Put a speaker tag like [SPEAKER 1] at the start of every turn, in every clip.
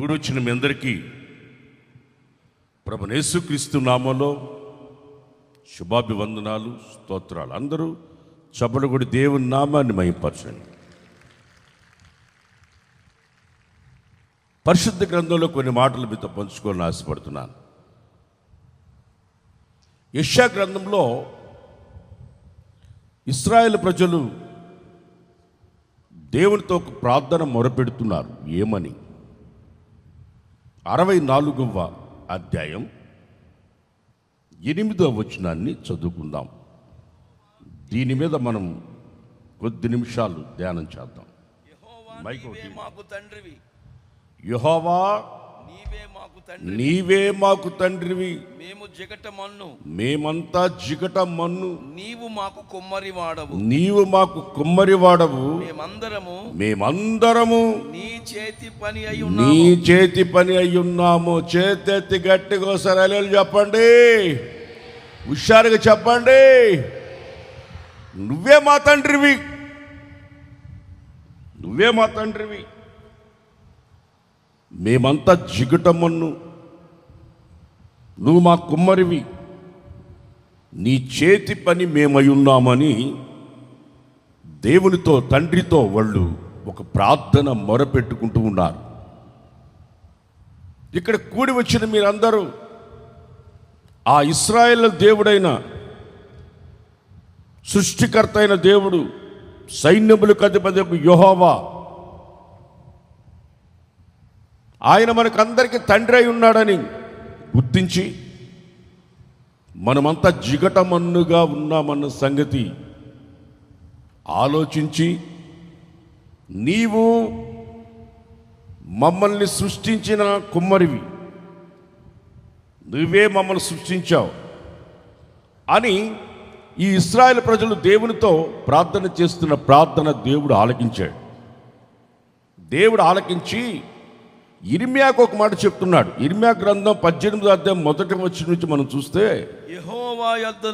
[SPEAKER 1] కూడి వచ్చిన మీ అందరికీ ప్రభువైన యేసుక్రీస్తు నామములో శుభాభివందనాలు, స్తోత్రాలు. అందరూ చప్పట్లు కొట్టి దేవుని నామాన్ని మహిమపరచండి. పరిశుద్ధ గ్రంథంలో కొన్ని మాటలు మీతో పంచుకోవాలని ఆశపడుతున్నాను. యెషయా గ్రంథంలో ఇశ్రాయేలు ప్రజలు దేవునితో ఒక ప్రార్థన మొరపెడుతున్నారు. ఏమని? 64వ అధ్యాయం 8వ వచనాన్ని చదువుకుందాం. దీని మీద మనం కొద్ది నిమిషాలు ధ్యానం చేద్దాం. యెహోవా నీవే మాకు తండ్రివి,
[SPEAKER 2] మేము జిగట మన్ను,
[SPEAKER 1] మేమంతా జిగట మన్ను.
[SPEAKER 2] నీవు మాకు కుమ్మరి వాడవు,
[SPEAKER 1] నీవు మాకు కుమ్మరి వాడవు. మేమందరము
[SPEAKER 2] నీ చేతి పని
[SPEAKER 1] అయ్యున్నాము. చేతెత్తి గట్టిగా ఒకసారి హల్లెలూయా చెప్పండి, హుషారుగా చెప్పండి. నువ్వే మా తండ్రివి, నువ్వే మా తండ్రివి. మేమంతా జిగటమన్ను, నువ్వు మా కుమ్మరివి, నీ చేతి పని మేమై ఉన్నామని దేవునితో, తండ్రితో వాళ్ళు ఒక ప్రార్థన మొరపెట్టుకుంటూ ఉన్నారు. ఇక్కడ కూడి వచ్చిన మీరందరూ ఆ ఇశ్రాయేలు దేవుడైన, సృష్టికర్త అయిన దేవుడు, సైన్యములకు అధిపతి యెహోవా, ఆయన మనకందరికీ తండ్రి అయి ఉన్నాడని గుర్తించి మనమంతా జిగటమన్నుగా ఉన్నామన్న సంగతి ఆలోచించి, నీవు మమ్మల్ని సృష్టించిన కుమ్మరివి, నువ్వే మమ్మల్ని సృష్టించావు అని ఈ ఇశ్రాయేలు ప్రజలు దేవునితో ప్రార్థన చేస్తున్న ప్రార్థన దేవుడు ఆలకించాడు. దేవుడు ఆలకించి ఇర్మియాకు ఒక మాట చెప్తున్నాడు. ఇర్మియా గ్రంథం 18వ అధ్యాయం 1వ వచనం నుంచి మనం చూస్తే,
[SPEAKER 2] యెహోవా యొద్ద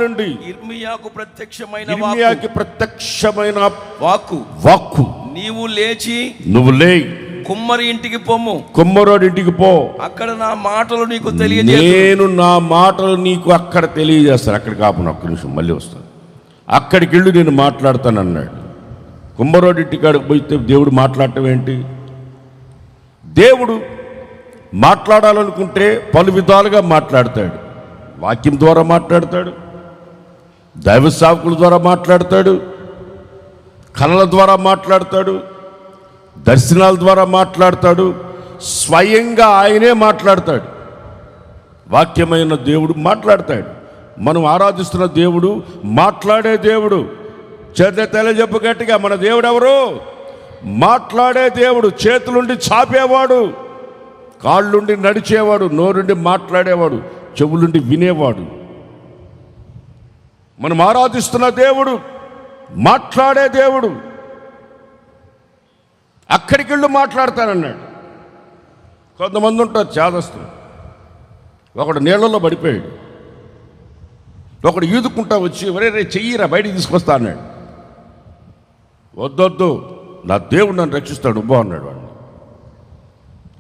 [SPEAKER 2] నుండి ఇర్మియాకు ప్రత్యక్షమైన వాక్కు,
[SPEAKER 1] నువ్వు లే,
[SPEAKER 2] కుమ్మరి ఇంటికి పొమ్ము,
[SPEAKER 1] కుమ్మరోడి ఇంటికి పో,
[SPEAKER 2] అక్కడ నా మాటలు నీకు
[SPEAKER 1] నేను నా మాటలు నీకు అక్కడ తెలియజేస్తాను. అక్కడ కాపున ఒక్క నిమిషం మళ్ళీ వస్తాను, అక్కడికి వెళ్ళి నేను మాట్లాడతాను అన్నాడు. కుమ్మరోడి ఇంటికాడికి పోయితే దేవుడు మాట్లాడటం ఏంటి? దేవుడు మాట్లాడాలనుకుంటే పలు విధాలుగా మాట్లాడతాడు. వాక్యం ద్వారా మాట్లాడతాడు, దైవ సేవకుల ద్వారా మాట్లాడతాడు, కళల ద్వారా మాట్లాడతాడు, దర్శనాల ద్వారా మాట్లాడతాడు, స్వయంగా ఆయనే మాట్లాడతాడు. వాక్యమైన దేవుడు మాట్లాడతాడు. మనం ఆరాధిస్తున్న దేవుడు మాట్లాడే దేవుడు. చేత తెలియజెప్పు గట్టిగా, మన దేవుడు ఎవరు? మాట్లాడే దేవుడు. చేతులుండి చాపేవాడు, కాళ్ళుండి నడిచేవాడు, నోరుండి మాట్లాడేవాడు, చెవులుండి వినేవాడు. మనం ఆరాధిస్తున్న దేవుడు మాట్లాడే దేవుడు. అక్కడికి వెళ్ళి మాట్లాడతానన్నాడు. కొంతమంది ఉంటారు చేదస్తులు. ఒకడు నీళ్ళల్లో పడిపోయాడు, ఒకడు ఈదుకుంటా వచ్చి ఒరే చెయ్యిరా బయటికి తీసుకొస్తా అన్నాడు. వద్దొద్దు, నా దేవుడు నన్ను రక్షిస్తాడు ఉబ్బో అన్నాడు వాడు.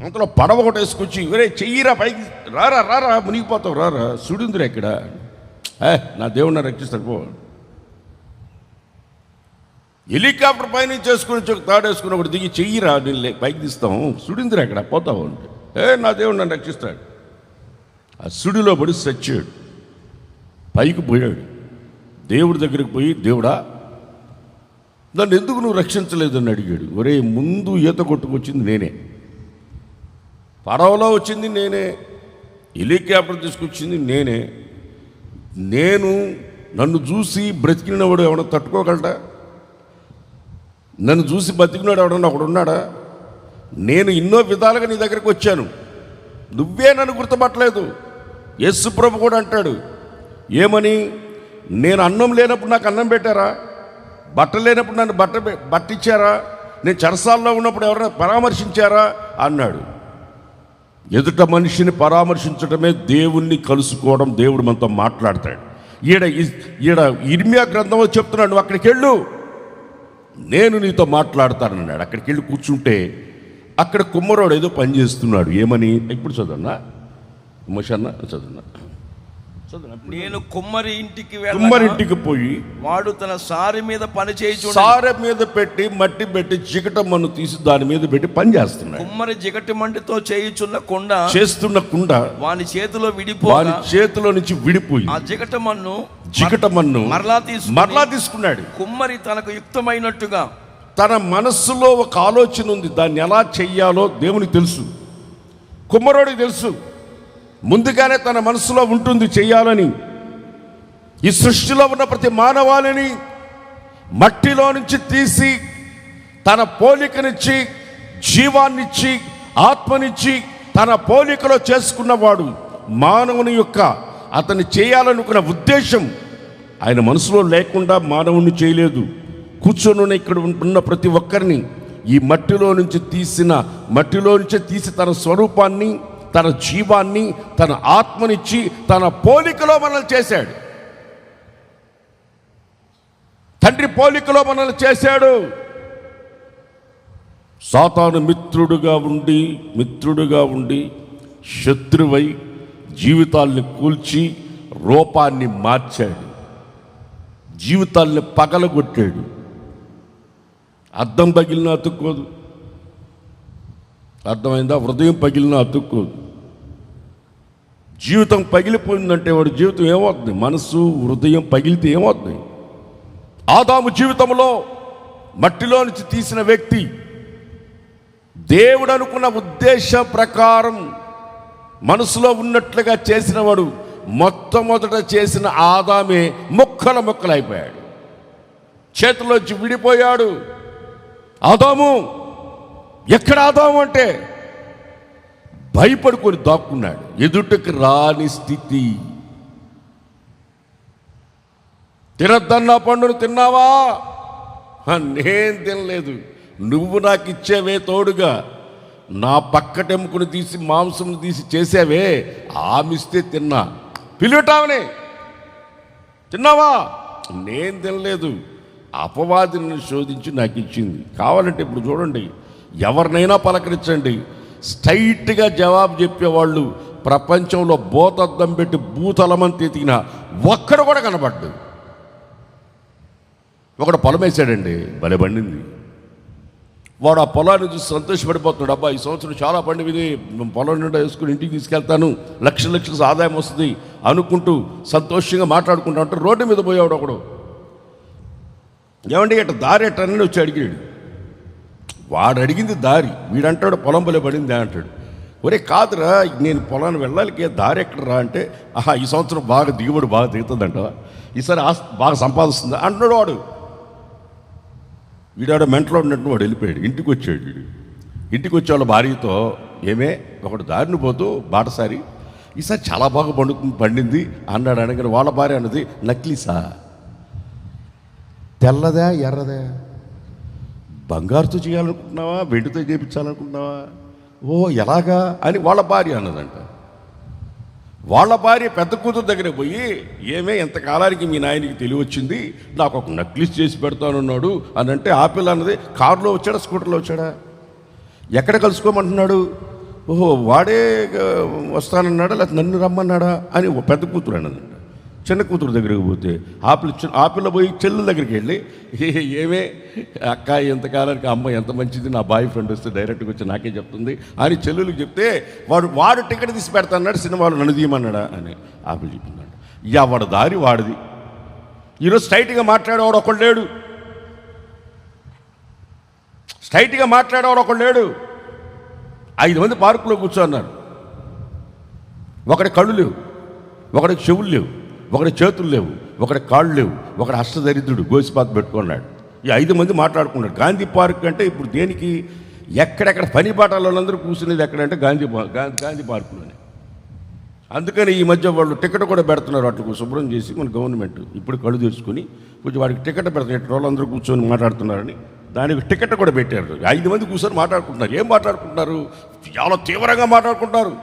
[SPEAKER 1] అంతలో పడవ ఒకటి వేసుకొచ్చి ఒరే చెయ్యిరా పైకి, రారా రారా మునిగిపోతావు, రారా సుడిందిరా ఇక్కడ, నా దేవుడు నన్ను రక్షిస్తాడు పో. హెలికాప్టర్ పైన చేసుకుని తాడేసుకుని ఒకటి దిగి చెయ్యిరా నేను పైకి తీస్తాం, సుడిందిరా అక్కడ పోతావు అంటే, నా దేవుడు నన్ను రక్షిస్తాడు. ఆ సుడిలో పడి చచ్చాడు. పైకి పోయాడు. దేవుడి దగ్గరికి పోయి, దేవుడా నన్ను ఎందుకు నువ్వు రక్షించలేదని అడిగాడు. ఒరే ముందు ఈత కొట్టుకొచ్చింది నేనే, పడవలో వచ్చింది నేనే, హెలికాప్టర్ తీసుకొచ్చింది నేనే. నన్ను చూసి బ్రతికినవాడు ఎవడో తట్టుకోగలడా? నన్ను చూసి బతికినాడు ఎవడన్నా ఒకడున్నాడా? నేను ఎన్నో విధాలుగా నీ దగ్గరికి వచ్చాను, నువ్వే నన్ను గుర్తుపట్టలేదు. యేసు ప్రభు కూడా అంటాడు, ఏమని? నేను అన్నం లేనప్పుడు నాకు అన్నం పెట్టారా? బట్టలు లేనప్పుడు నన్ను బట్ట ఇచ్చారా? నేను చెరసాల్లో ఉన్నప్పుడు ఎవరైనా పరామర్శించారా అన్నాడు. ఎదుట మనిషిని పరామర్శించడమే దేవుణ్ణి కలుసుకోవడం. దేవుడు మనతో మాట్లాడతాడు. ఈడ ఇర్మియా గ్రంథంలో చెప్తున్నాడు, నువ్వు అక్కడికి వెళ్ళు, నేను నీతో మాట్లాడతానన్నాడు. అక్కడికి వెళ్ళి కూర్చుంటే అక్కడ కుమ్మరోడు ఏదో పని చేస్తున్నాడు. ఏమని? ఇప్పుడు చదవన్నా మోషన్న చదవన్నా.
[SPEAKER 2] నేను కుమ్మరి ఇంటికి
[SPEAKER 1] కుమ్మరింటికి పోయి
[SPEAKER 2] వాడు తన సారె మీద పని చేయుచు
[SPEAKER 1] సారె మీద పెట్టి మట్టి పెట్టి జిగట మన్ను తీసి దాని మీద పెట్టి పని చేస్తున్నాడు.
[SPEAKER 2] కుమ్మరి జిగటి మంటితో చేస్తున్న కుండ వాని చేతిలో నుంచి విడిపోయి ఆ జిగట మన్ను మరలా తీసుకున్నాడు. కుమ్మరి తనకు యుక్తమైనట్టుగా
[SPEAKER 1] తన మనస్సులో ఒక ఆలోచన ఉంది, దాన్ని ఎలా చెయ్యాలో దేవునికి తెలుసు, కుమ్మరోడికి తెలుసు. ముందుగానే తన మనసులో ఉంటుంది చెయ్యాలని. ఈ సృష్టిలో ఉన్న ప్రతి మానవాళిని మట్టిలో నుంచి తీసి తన పోలికనిచ్చి జీవాన్నిచ్చి ఆత్మనిచ్చి తన పోలికలో చేసుకున్నవాడు మానవుని యొక్క అతన్ని చేయాలనుకున్న ఉద్దేశం ఆయన మనసులో లేకుండా మానవుని చేయలేదు. కూర్చొని ఇక్కడ ఉన్న ప్రతి ఒక్కరిని ఈ మట్టిలో నుంచి తీసి తన స్వరూపాన్ని, తన జీవాన్ని, తన ఆత్మనిచ్చి తన పోలికలో మనల్ని చేశాడు. తండ్రి పోలికలో మనల్ని చేశాడు. సాతాను మిత్రుడుగా ఉండి శత్రువై జీవితాల్ని కూల్చి రూపాన్ని మార్చాడు, జీవితాల్ని పగలగొట్టాడు. అద్దం పగిలినా అతుక్కోదు, అర్థమైందా? హృదయం పగిలినా అతుక్కోదు. జీవితం పగిలిపోయిందంటే వాడి జీవితం ఏమవుతుంది? మనసు హృదయం పగిలితే ఏమవుతుంది? ఆదాము జీవితంలో మట్టిలో నుంచి తీసిన వ్యక్తి దేవుడు అనుకున్న ఉద్దేశం ప్రకారం మనసులో ఉన్నట్లుగా చేసిన వాడు మొట్టమొదట చేసిన ఆదామే ముక్కలైపోయాడు, చేతిలోంచి విడిపోయాడు. ఆదాము ఎక్కడ? ఆదాము అంటే భయపడుకొని దాక్కున్నాడు, ఎదుటకు రాని స్థితి. తినద్దన్న పండును తిన్నావా? నేను తినలేదు, నువ్వు నాకు ఇచ్చేవే తోడుగా, నా పక్కటెముకను తీసి మాంసం తీసి చేసావే, ఆమిస్తే తిన్నా. పిలువటావనే తిన్నావా? నేను తినలేదు, అపవాదిని శోధించి నాకు ఇచ్చింది. కావాలంటే ఇప్పుడు చూడండి, ఎవరినైనా పలకరించండి, స్ట్రైట్గా జవాబు చెప్పేవాళ్ళు ప్రపంచంలో బోతద్దం పెట్టి భూతలమని ఎతికినా ఒక్కడు కూడా కనబడ్డు. ఒకడు పొలం వేసాడండి, భలే పండింది. వాడు ఆ పొలాన్ని చూసి సంతోషపడిపోతున్నాడు. అబ్బా, ఈ సంవత్సరం చాలా పండిది, పొలం నిండా వేసుకుని ఇంటికి తీసుకెళ్తాను, లక్షల ఆదాయం వస్తుంది అనుకుంటూ సంతోషంగా మాట్లాడుకుంటా ఉంటే రోడ్డు మీద పోయేవాడు ఒకడు. ఏమండి ఎట్ట దారి ఎట్టని వచ్చి అడిగాడు. వాడు అడిగింది దారి, వీడంటాడు పొలం బలే పడింది అంటాడు. ఒరే కాదురా, నేను పొలాన్ని వెళ్ళాలికే దారి ఎక్కడరా అంటే, ఆహా ఈ సంవత్సరం బాగా దిగుబడి బాగా దిగుతుందంట, ఈసారి బాగా సంపాదిస్తుంది అంటున్నాడు వాడు. వీడాడు మెంటలో ఉన్నట్టు వాడు వెళ్ళిపోయాడు. ఇంటికి వచ్చాడు వీడు. ఇంటికి వచ్చే వాళ్ళ భార్యతో, ఏమే ఒకడు దారిని పోతూ బాటసారి ఈసారి చాలా బాగా పండింది అన్నాడు. అనగానే వాళ్ళ భార్య అన్నది, నక్లీసా? తెల్లదా ఎర్రదా? బంగారుతో చేయాలనుకుంటున్నావా, వెండితో చేయించాలనుకుంటున్నావా? ఓ ఎలాగా అని వాళ్ళ భార్య అన్నదంట. వాళ్ళ భార్య పెద్ద కూతురు దగ్గరికి పోయి, ఏమే ఎంతకాలానికి మీ నాయనకి తెలివచ్చింది, నాకు ఒక నక్లీస్ చేసి పెడతానున్నాడు అని అంటే, ఆ పిల్ల అన్నది, కారులో వచ్చాడా స్కూటర్లో వచ్చాడా, ఎక్కడ కలుసుకోమంటున్నాడు? ఓహో వాడే వస్తానన్నాడా లేకపోతే నన్ను రమ్మన్నాడా అని పెద్ద కూతురు అన్నదంట. చిన్న కూతురు దగ్గరికి పోతే ఆ పిల్ల పోయి చెల్లెల దగ్గరికి వెళ్ళి, ఏమే అక్క ఎంతకాలానికి అమ్మ ఎంత మంచిది, నా బాయ్ ఫ్రెండ్ వస్తే డైరెక్ట్గా వచ్చి నాకే చెప్తుంది అని చెల్లెలకు చెప్తే, వాడు టికెట్ తీసి పెడతాన్నాడు, సినిమాలో నన్ను తీయమన్నాడా అని ఆ పిల్ల చెప్తున్నాడు. ఎవడి దారి వాడిది. ఈరోజు స్ట్రైట్గా మాట్లాడేవాడు ఒకడు లేడు, స్ట్రైట్గా మాట్లాడేవాడు ఒకడు లేడు. 5 మంది పార్కులో కూర్చోన్నారు. ఒకటి కళ్ళు లేవు, ఒకడికి చెవులు లేవు, ఒకటి చేతులు లేవు, ఒకటి కాళ్ళు లేవు, ఒకటి హస్తదరిద్రుడు గోసిపాత పెట్టుకున్నాడు. ఈ 5 మంది మాట్లాడుకున్నాడు. గాంధీ పార్క్ అంటే ఇప్పుడు దేనికి, ఎక్కడెక్కడ పని బాటలందరూ కూర్చునేది ఎక్కడంటే గాంధీ పార్కులోనే. అందుకని ఈ మధ్య వాళ్ళు టికెట్ కూడా పెడుతున్నారు, అట్లా శుభ్రం చేసి మన గవర్నమెంట్ ఇప్పుడు కళ్ళు తెచ్చుకొని కొంచెం వాడికి టికెట్ పెడుతున్నారు. వాళ్ళందరూ కూర్చొని మాట్లాడుతున్నారని దానికి టికెట్ కూడా పెట్టారు. 5 మంది కూర్చొని మాట్లాడుకుంటున్నారు. ఏం మాట్లాడుకుంటున్నారు? చాలా తీవ్రంగా మాట్లాడుకుంటారు.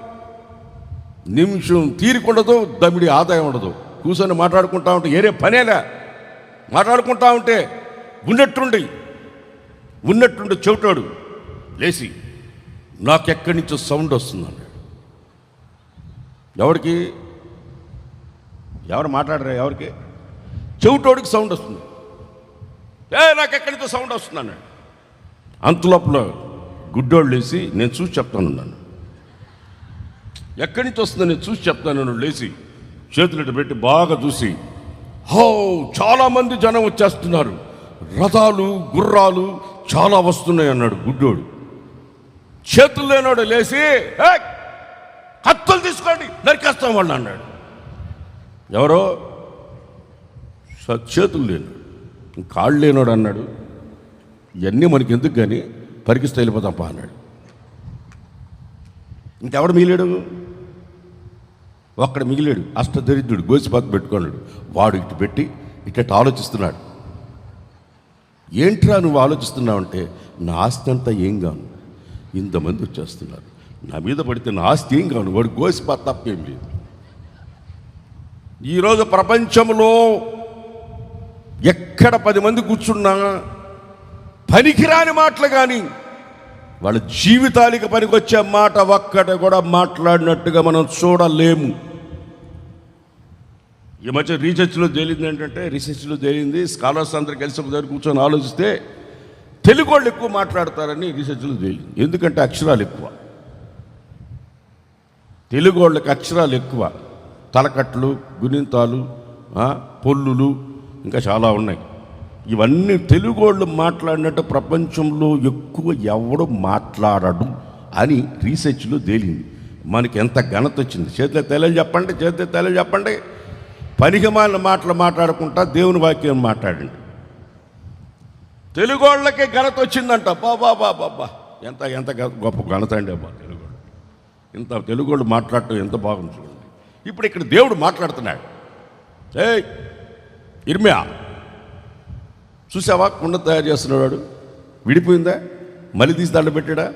[SPEAKER 1] నిమిషం తీరికుండదు, దమిడి ఆదాయం ఉండదు. కూర్చొని మాట్లాడుకుంటా ఉంటే ఏరే పనేలా మాట్లాడుకుంటా ఉంటే ఉన్నట్టుండి చెవిటాడు లేచి నాకెక్కడి నుంచో సౌండ్ వస్తుంది అన్నాడు. ఎవరికి? ఎవరు మాట్లాడరా? ఎవరికి? చెవిటోడికి సౌండ్ వస్తుంది. నాకెక్కడి నుంచో సౌండ్ వస్తుంది అన్నాడు. అంతలోపల గుడ్డోళ్ళు లేచి, నేను చూసి చెప్తాను అన్నాను. ఎక్కడి నుంచి వస్తుందో నేను చూసి చెప్తాను. లేచి చేతులు పెట్టి బాగా చూసి, చాలామంది జనం వచ్చేస్తున్నారు, రథాలు గుర్రాలు చాలా వస్తున్నాయి అన్నాడు గుడ్డోడు. చేతులు లేనాడు లేచి, కత్తులు తీసుకోండి నరికేస్తాం వాళ్ళు అన్నాడు. ఎవరో చేతులు లేనాడు, కాళ్ళు లేనాడు అన్నాడు. ఇవన్నీ మనకి ఎందుకు కానీ పరికిస్తే వెళ్ళిపోతాంపా అన్నాడు. ఇంకెవడు మిగిలాడు? ఒక్కడ మిగిలాడు, అష్టదరిద్రుడు, గోసిపాత పెట్టుకున్నాడు. వాడు ఇటు పెట్టి ఇట్ట ఆలోచిస్తున్నాడు. ఏంట్రా నువ్వు ఆలోచిస్తున్నావంటే, నా ఆస్తి అంతా ఏం కాను, ఇంతమంది వచ్చేస్తున్నారు, నా మీద పడితే నా ఆస్తి ఏం కాను. వాడు గోసిపాత తప్పేం లేదు. ఈరోజు ప్రపంచంలో ఎక్కడ 10 మంది కూర్చున్నా పనికిరాని మాటలు కానీ వాళ్ళ జీవితానికి పనికొచ్చే మాట ఒక్కటి కూడా మాట్లాడినట్టుగా మనం చూడలేము. ఈ మధ్య రీసెర్చ్లో తేలింది స్కాలర్స్ అందరూ కలిసి ఒక దగ్గర కూర్చొని ఆలోచిస్తే తెలుగు వాళ్ళు ఎక్కువ మాట్లాడతారని రీసెర్చ్లో తేలింది. ఎందుకంటే అక్షరాలు ఎక్కువ, తెలుగు వాళ్ళకి అక్షరాలు ఎక్కువ, తలకట్లు, గుణింతాలు, పొల్లులు, ఇంకా చాలా ఉన్నాయి. ఇవన్నీ తెలుగు వాళ్ళు మాట్లాడినట్టు ప్రపంచంలో ఎక్కువ ఎవడు మాట్లాడడు అని రీసెర్చ్లో తేలింది. మనకి ఎంత ఘనత వచ్చింది. చేతిలో తెలియజెప్పండి. పనికిమాలిన మాటలు మాట్లాడుకుంటా దేవుని వాక్యం మాట్లాడండి. తెలుగు వాళ్ళకే ఘనత వచ్చిందంట. బాబా ఎంత ఎంత గొప్ప ఘనత అండి అబ్బా తెలుగు వాళ్ళు. ఇంత తెలుగు వాళ్ళు మాట్లాడటం ఎంత బాగుంది చూడండి. ఇప్పుడు ఇక్కడ దేవుడు మాట్లాడుతున్నాడు. ఇర్మియా చూసావా, కుండ తయారు చేస్తున్నాడు, విడిపోయిందా, మళ్ళీ తీసి దండ పెట్టాడా,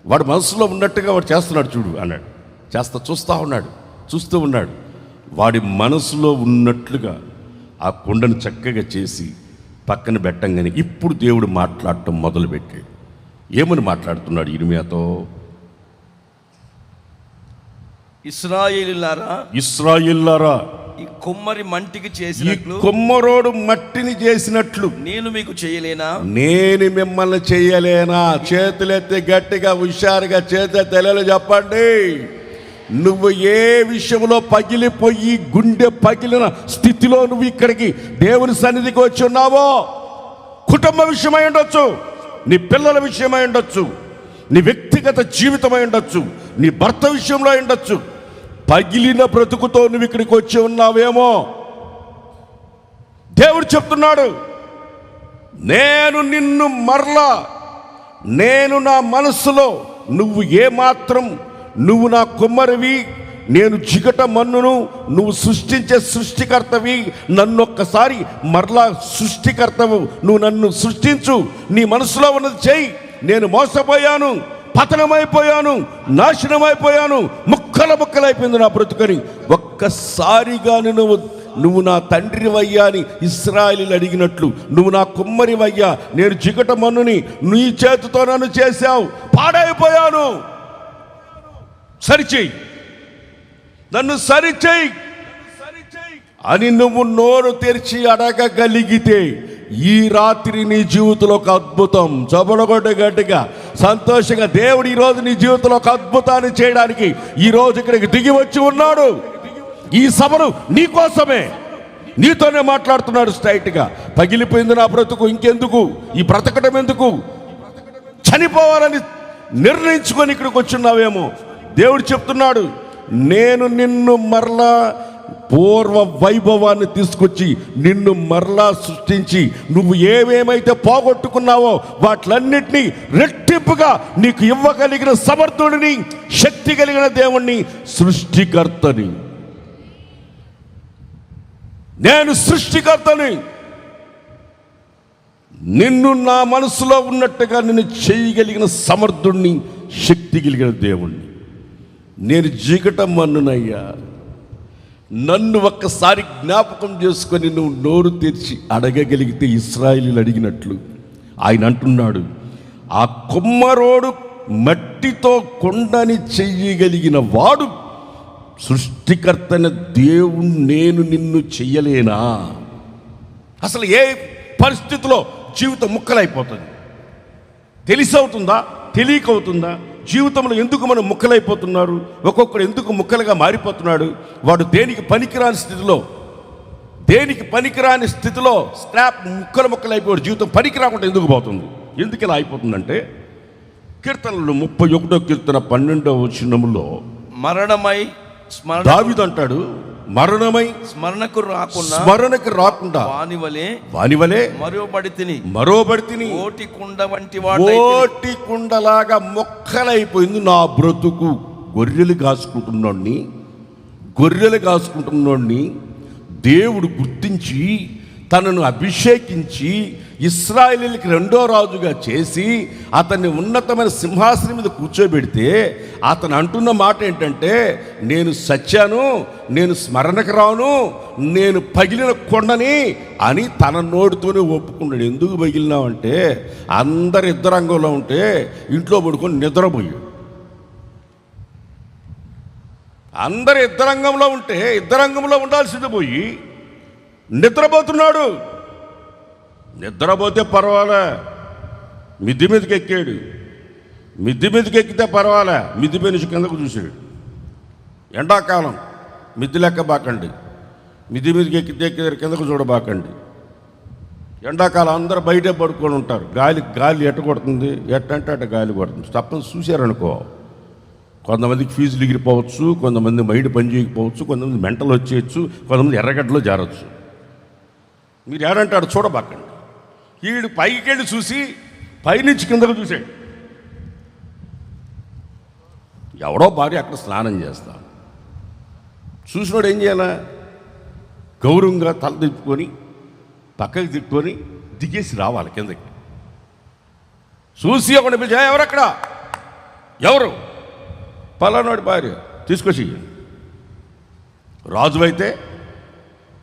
[SPEAKER 1] వాడు మనసులో ఉన్నట్టుగా వాడు చేస్తున్నాడు చూడు అన్నాడు. చూస్తూ ఉన్నాడు. వాడి మనసులో ఉన్నట్లుగా ఆ కుండను చక్కగా చేసి పక్కన పెట్టంగానే ఇప్పుడు దేవుడు మాట్లాడటం మొదలుపెట్టాడు. ఏమని మాట్లాడుతున్నాడు ఇర్మియాతో? ఇశ్రాయేలులారా,
[SPEAKER 2] ఈ కొమ్మరి మంటికి చేసినట్లు,
[SPEAKER 1] కొమ్మరోడు మట్టిని చేసినట్లు
[SPEAKER 2] నేను మీకు చేయలేనా?
[SPEAKER 1] నేను మిమ్మల్ని చేయలేనా? చేతులెత్తి గట్టిగా హుషారుగా తెలియలు చెప్పండి. నువ్వు ఏ విషయంలో పగిలిపోయి గుండె పగిలిన స్థితిలో నువ్వు ఇక్కడికి దేవుని సన్నిధికి వచ్చి ఉన్నావో, కుటుంబ విషయమై ఉండొచ్చు, నీ పిల్లల విషయమై ఉండొచ్చు, నీ వ్యక్తిగత జీవితమై ఉండొచ్చు, నీ భర్త విషయంలో ఉండొచ్చు, పగిలిన బ్రతుకుతో నువ్వు ఇక్కడికి వచ్చి ఉన్నావేమో. దేవుడు చెప్తున్నాడు, నేను నా మనస్సులో నువ్వు నా కుమ్మరివి, నేను జిగట మన్నును, నువ్వు సృష్టించే సృష్టికర్తవి, నన్ను ఒక్కసారి మరలా సృష్టికర్తవు, నువ్వు నన్ను సృష్టించు, నీ మనసులో ఉన్నది చెయ్యి. నేను మోసపోయాను, పతనమైపోయాను, నాశనమైపోయాను, ముక్కలైపోయింది నా బ్రతుకని ఒక్కసారిగా నువ్వు నా తండ్రివయ్యా అని ఇశ్రాయేలీయులు అడిగినట్లు, నువ్వు నా కుమ్మరివయ్యా, నేను జిగట మన్నుని, నీ చేతితో నన్ను చేశావు, పాడైపోయాను, సరిచేయి, నన్ను సరిచేయి అని నువ్వు నోరు తెరిచి అడగగలిగితే ఈ రాత్రి నీ జీవితంలో ఒక అద్భుతం, చబడగొట్ట గట్టిగా సంతోషంగా దేవుడు ఈరోజు నీ జీవితంలో ఒక అద్భుతాన్ని చేయడానికి ఈరోజు ఇక్కడికి దిగి వచ్చి ఉన్నాడు. ఈ సభను నీ కోసమే, నీతోనే మాట్లాడుతున్నాడు స్ట్రైట్గా. పగిలిపోయింది నా బ్రతుకు, ఇంకెందుకు ఈ బ్రతకడం ఎందుకు, చనిపోవాలని నిర్ణయించుకొని ఇక్కడికి వచ్చున్నావేమో. దేవుడు చెప్తున్నాడు, నేను నిన్ను మరలా పూర్వ వైభవాన్ని తీసుకొచ్చి నిన్ను మరలా సృష్టించి నువ్వు ఏమేమైతే పోగొట్టుకున్నావో వాటిలన్నిటినీ రెట్టింపుగా నీకు ఇవ్వగలిగిన సమర్థుడిని, శక్తి కలిగిన దేవుణ్ణి, సృష్టికర్తని. నేను సృష్టికర్తని, నిన్ను నా మనసులో ఉన్నట్టుగా నిన్ను చేయగలిగిన సమర్థుడిని, శక్తి కలిగిన దేవుణ్ణి. నేను జిగట మన్నునయ్యా, నన్ను ఒక్కసారి జ్ఞాపకం చేసుకొని నువ్వు నోరు తెరిచి అడగగలిగితే ఇశ్రాయేలీయులు అడిగినట్లు ఆయన అంటున్నాడు, ఆ కుమ్మరోడు మట్టితో కొండని చెయ్యగలిగిన వాడు సృష్టికర్తన దేవుడు నేను నిన్ను చెయ్యలేనా? అసలు ఏ పరిస్థితిలో జీవితం ముక్కలైపోతుంది? తెలిసవుతుందా, తెలియకవుతుందా? జీవితంలో ఎందుకు మనం ముక్కలైపోతున్నారు? ఒక్కొక్కడు ఎందుకు ముక్కలుగా మారిపోతున్నాడు? వాడు దేనికి పనికిరాని స్థితిలో స్క్రాప్ ముక్కలైపోయాడు. జీవితం పనికి రాకుండా ఎందుకు పోతుంది? ఎందుకు ఇలా అయిపోతుందంటే, కీర్తనలు 31వ కీర్తన 12వ వచనములో
[SPEAKER 2] మరణమై
[SPEAKER 1] దావీదు అంటాడు, మరణమై
[SPEAKER 2] స్మరణకు
[SPEAKER 1] రాకుండా వానివలే మరోబడితిని
[SPEAKER 2] ఓటి
[SPEAKER 1] కుండలాగా మొక్కలైపోయింది నా బ్రతుకు. గొర్రెలు కాసుకుంటున్నోడిని దేవుడు గుర్తించి తనను అభిషేకించి ఇశ్రాయేలీయులకి రెండో రాజుగా చేసి అతన్ని ఉన్నతమైన సింహాసనం మీద కూర్చోబెడితే అతను అంటున్న మాట ఏంటంటే, నేను సత్యాను, నేను స్మరణకు రాను, నేను పగిలిన కొండని అని తన నోటితోనే ఒప్పుకున్నాడు. ఎందుకు పగిలినావంటే, అందరు ఇద్దరంగంలో ఉంటే ఇంట్లో పడుకొని నిద్రపోయాడు. అందరు ఇద్దరంగంలో ఉంటే ఇద్దరంగంలో ఉండాల్సింది పోయి నిద్రపోతున్నాడు. నిద్రపోతే పర్వాలే, మిద్ది మీదకి ఎక్కాడు. మిద్ది మీదకి ఎక్కితే పర్వాలే, మిద్ది మీద నుంచి కిందకు చూశాడు. ఎండాకాలం మిద్ది లెక్క బాకండి, మిద్ది మీదకి ఎక్కితే కిందకు చూడబాకండి. ఎండాకాలం అందరూ బయటే పడుకొని ఉంటారు. గాలి ఎట్ట కొడుతుంది, ఎట్టంటే అట్ట గాలి కొడుతుంది. తప్పని చూశారనుకో, కొంతమందికి ఫీజులు ఎగిరిపోవచ్చు, కొంతమంది మైండ్ పని చేయకపోవచ్చు, కొంతమంది మెంటలు వచ్చేయచ్చు, కొంతమంది ఎర్రగడ్డలో జారచ్చు. మీరు ఏడంటాడు చూడబాకండి. వీడు పైకి వెళ్ళి చూసి పైనుంచి కిందకు చూశాడు. ఎవడో భార్య అక్కడ స్నానం చేస్తా చూసినోడు ఏం చేయాలా? గౌరవంగా తల తిప్పుకొని పక్కకి తిప్పుకొని దిగేసి రావాలి కిందకి. చూసి ఒకటి పిలిచి, ఎవరక్కడ, ఎవరు? పలానాడు భార్య, తీసుకొచ్చి. రాజు అయితే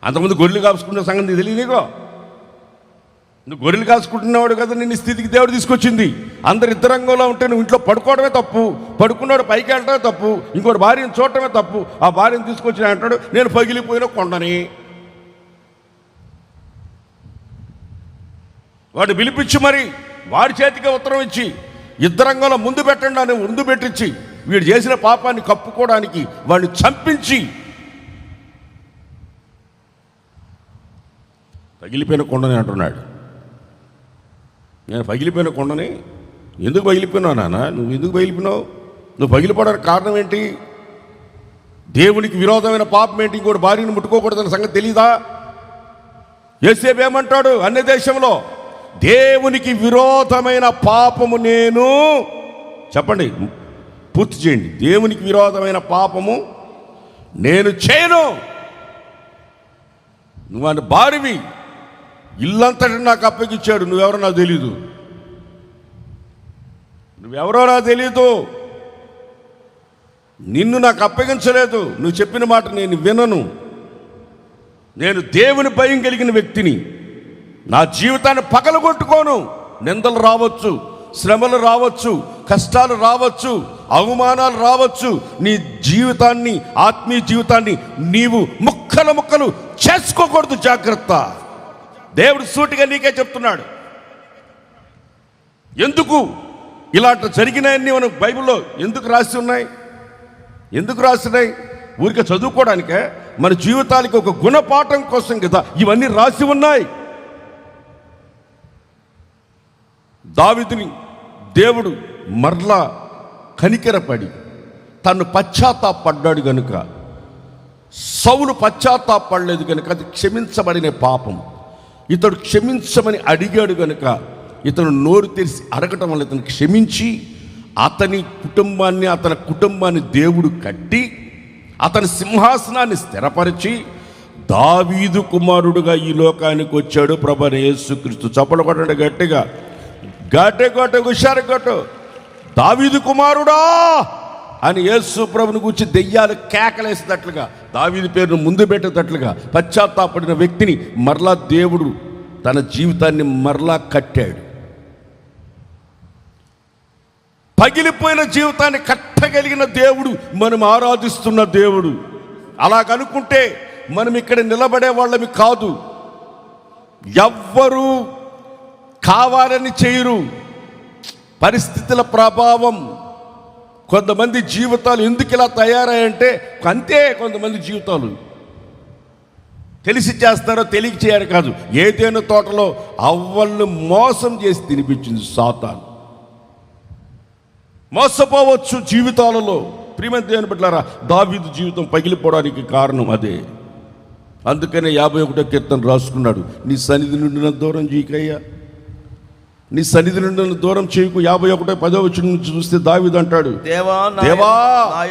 [SPEAKER 1] అంతకుముందు గొర్రెలు కాసుకునే సంగతి తెలియదు నీకో? నువ్వు గొర్రెలు కాసుకుంటున్నవాడు కదా నిన్ను స్థితికి దేవుడు తీసుకొచ్చింది. అందరు ఇద్దరంగంలో ఉంటే నువ్వు ఇంట్లో పడుకోవడమే తప్పు, పడుకున్నాడు పైకి వెళ్ళడమే తప్పు, ఇంకోటి భార్యను చూడటమే తప్పు. ఆ భార్యను తీసుకొచ్చిన అంటాడు, నేను పగిలిపోయిన కొండని. వాడు పిలిపించి మరి వాడి చేతికి ఉత్తరం ఇచ్చి ఇద్దరంగంలో ముందు పెట్టండి అని ముందు పెట్టించి వీడు చేసిన పాపాన్ని కప్పుకోవడానికి వాడిని చంపించి పగిలిపోయిన కొండని అంటున్నాడు. నేను పగిలిపోయిన కొండని ఎందుకు పగిలిపోయినావు నాన్న? నువ్వు ఎందుకు పగిలిపోయినావు? నువ్వు పగిలిపోవడానికి కారణం ఏంటి? దేవునికి విరోధమైన పాపం ఏంటి? ఇంకోటి భార్యను ముట్టుకోకూడదన్న సంగతి తెలీదా? యేసేపు ఏమంటాడు అన్య దేశంలో? దేవునికి విరోధమైన పాపము నేను, చెప్పండి పూర్తి చేయండి, దేవునికి విరోధమైన పాపము నేను చేయను. నువ్వు అని భార్యవి, ఇల్లంతటి నాకు అప్పగించాడు. నువ్వెవరో నాకు తెలీదు, నిన్ను నాకు అప్పగించలేదు. నువ్వు చెప్పిన మాట నేను వినను. నేను దేవుని భయం కలిగిన వ్యక్తిని. నా జీవితాన్ని పగలగొట్టుకోను. నిందలు రావచ్చు, శ్రమలు రావచ్చు, కష్టాలు రావచ్చు, అవమానాలు రావచ్చు. నీ జీవితాన్ని, ఆత్మీయ జీవితాన్ని నీవు ముక్కలు చేసుకోకూడదు. జాగ్రత్త. దేవుడు సూటిగా నీకే చెప్తున్నాడు. ఎందుకు ఇలాంటి జరిగినాయని మనం బైబిల్లో ఎందుకు రాస్తున్నాయి? ఊరికే చదువుకోవడానికే? మన జీవితానికి ఒక గుణపాఠం కోసం కదా ఇవన్నీ రాసి ఉన్నాయి. దావీదుని దేవుడు మరలా కనికరపడి తను పశ్చాత్తాపడ్డాడు గనుక, సౌలు పశ్చాత్తాపడలేదు కనుక అది క్షమించబడిన పాపం. ఇతడు క్షమించమని అడిగాడు కనుక ఇతను నోరు తెరిచి అడగటం వల్ల ఇతను క్షమించి అతని కుటుంబాన్ని దేవుడు కట్టి అతని సింహాసనాన్ని స్థిరపరిచి దావీదు కుమారుడుగా ఈ లోకానికి వచ్చాడు ప్రభువైన యేసుక్రీస్తు. చప్పలు కొట్టండి గట్టిగా, హుషారు కొట్టు. దావీదు కుమారుడా అని యేసు ప్రభుని గురించి దెయ్యాలు కేకలేసేటట్లుగా, దావీదు పేరును ముందు పెట్టేటట్లుగా పశ్చాత్తాపడిన వ్యక్తిని మరలా దేవుడు తన జీవితాన్ని మరలా కట్టాడు. పగిలిపోయిన జీవితాన్ని కట్టగలిగిన దేవుడు మనం ఆరాధిస్తున్న దేవుడు. అలాగనుకుంటే మనం ఇక్కడ నిలబడే వాళ్ళమి కాదు. ఎవ్వరూ కావాలని చేయరు. పరిస్థితుల ప్రభావం. కొంతమంది జీవితాలు ఎందుకు ఇలా తయారయ్యంటే అంతే. కొంతమంది జీవితాలు తెలిసి చేస్తారో తెలియక చేయరు కాదు. ఏదైనా తోటలో అవ్వలను మోసం చేసి తినిపించింది సాతాను. మోసపోవచ్చు జీవితాలలో. ప్రియమైన దేవుని బిడ్డలారా, దావీదు జీవితం పగిలిపోవడానికి కారణం అదే. అందుకనే 51వ కీర్తన రాసుకున్నాడు, నీ సన్నిధి నుండి నన్ను దూరం చేయకయ్యా, నీ సన్నిధి నుండి నన్ను దూరం చేయకు. 51:10 నుంచి చూస్తే దావీదు అంటాడు, దేవా
[SPEAKER 2] నా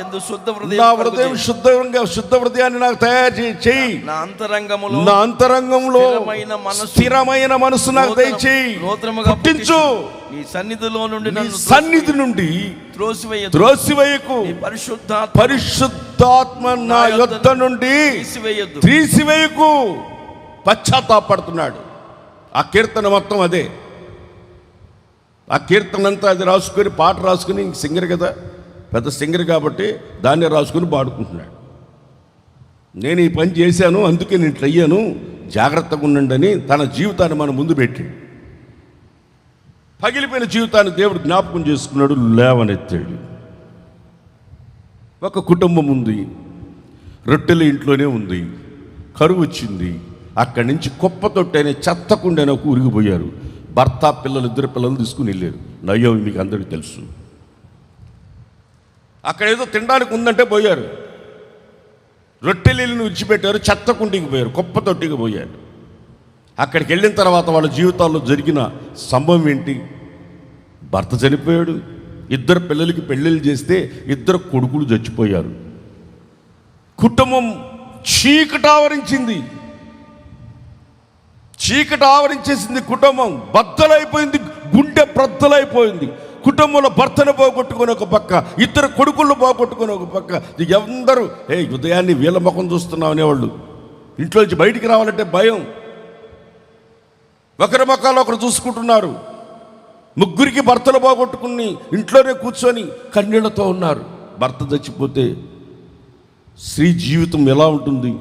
[SPEAKER 2] యందు శుద్ధ
[SPEAKER 1] నా హృదయం శుద్ధ హృదయాన్ని నాకు తయారు చేయి, నా అంతరంగంలో స్థిరమైన మనసు నాకు దయచేయి, పుట్టించు.
[SPEAKER 2] నీ సన్నిధి నుండి
[SPEAKER 1] త్రోసివేయకు, పరిశుద్ధాత్మ నా యొద్ద నుండి తీసివేయకు. పశ్చాత్తాపడుతున్నాడు. ఆ కీర్తన మొత్తం అదే. ఆ కీర్తన అంతా అది రాసుకొని పాట రాసుకుని, సింగర్ కదా, పెద్ద సింగర్ కాబట్టి దాన్నే రాసుకుని పాడుకుంటున్నాడు. నేను ఈ పని చేశాను, అందుకే నేను ఇట్లా అయ్యాను, జాగ్రత్తగా ఉండండి అని తన జీవితాన్ని మన ముందు పెట్టి పగిలిపోయిన జీవితాన్ని దేవుడు జ్ఞాపకం చేసుకున్నాడు, లేవనెత్తాడు. ఒక కుటుంబం ఉంది, రొట్టెల ఇంట్లోనే ఉంది, కరువు వచ్చింది. అక్కడి నుంచి కుప్పతొట్టైన చెత్తకుండైన ఊరిగిపోయారు. భర్త పిల్లలు, 2 పిల్లలు తీసుకుని వెళ్ళారు. నయోమి మీకు అందరికీ తెలుసు. అక్కడ ఏదో తినడానికి ఉందంటే పోయారు. రొట్టెలీలను విడిచిపెట్టారు, చెత్తకుండికి పోయారు, కుప్పతొట్టికి పోయారు. అక్కడికి వెళ్ళిన తర్వాత వాళ్ళ జీవితాల్లో జరిగిన సంభవం ఏంటి? భర్త చనిపోయాడు, 2 పిల్లలకి పెళ్ళిళ్ళు చేస్తే 2 కొడుకులు చచ్చిపోయారు. కుటుంబం చీకటి ఆవరించేసింది. కుటుంబం బద్దలైపోయింది, గుండె బ్రద్దలైపోయింది. కుటుంబంలో భర్తను పోగొట్టుకొని ఒక పక్క, 2 కొడుకులను పోగొట్టుకొని ఒక పక్క. అందరూ ఉదయాన్నే వీళ్ళ ముఖం చూస్తున్నాం అనేవాళ్ళు. ఇంట్లోంచి బయటికి రావాలంటే భయం. ఒకరి ముఖాలు ఒకరు చూసుకుంటున్నారు. 3 భర్తలు పోగొట్టుకుని ఇంట్లోనే కూర్చొని కన్నీళ్లతో ఉన్నారు. భర్త చచ్చిపోతే స్త్రీ జీవితం ఎలా ఉంటుంది?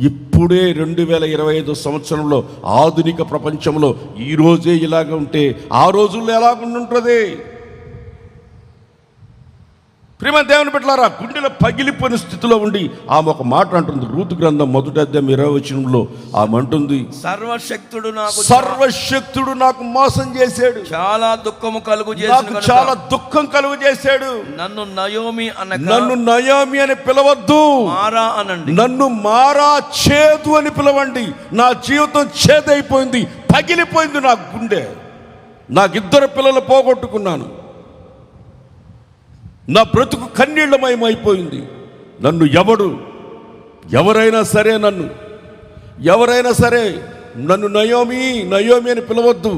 [SPEAKER 1] ఇప్పుడే 2025 సంవత్సరంలో ఆధునిక ప్రపంచంలో ఈరోజే ఇలాగ ఉంటే ఆ రోజుల్లో ఎలాగుంటుంది? ప్రేమ దేవుని బిడ్డలారా, గుండెలో పగిలిపోయిన స్థితిలో ఉండి ఆమె ఒక మాట అంటుంది. రూతు గ్రంథం 1వ అధ్యాయం 20వ వచనంలో ఆమె అంటుంది, సర్వశక్తుడు నాకు మోసం చేశాడు,
[SPEAKER 2] చాలా దుఃఖం కలుగు చేశాడు. నన్ను
[SPEAKER 1] నయోమి అని పిలవద్దు,
[SPEAKER 2] మారా అనండి.
[SPEAKER 1] నన్ను మారా, చేదు అని పిలవండి. నా జీవితం చేదైపోయింది, పగిలిపోయింది నా గుండె. నాకు 2 పిల్లలు పోగొట్టుకున్నాను. నా బ్రతుకు కన్నీళ్లమయమైపోయింది. నన్ను ఎవరైనా సరే నన్ను నయోమి అని పిలవద్దు.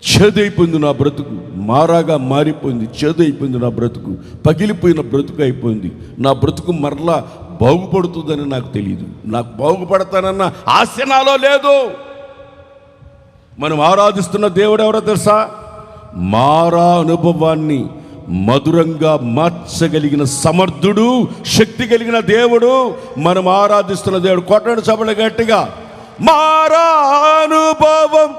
[SPEAKER 1] చేదైపోయింది నా బ్రతుకు, మారాగా మారిపోయింది. చేదైపోయింది నా బ్రతుకు, పగిలిపోయిన బ్రతుకు అయిపోయింది. నా బ్రతుకు మరలా బాగుపడుతుందని నాకు తెలియదు. నాకు బాగుపడతానన్న ఆశ నాలో లేదు. మనం ఆరాధిస్తున్న దేవుడు ఎవరో తెలుసా? మారా అనుభవాన్ని మధురంగా మార్చగలిగిన సమర్థుడు, శక్తి కలిగిన దేవుడు మనం ఆరాధిస్తున్న దేవుడు. కొట్టండి సభలు గట్టిగా. మారా అనుభవం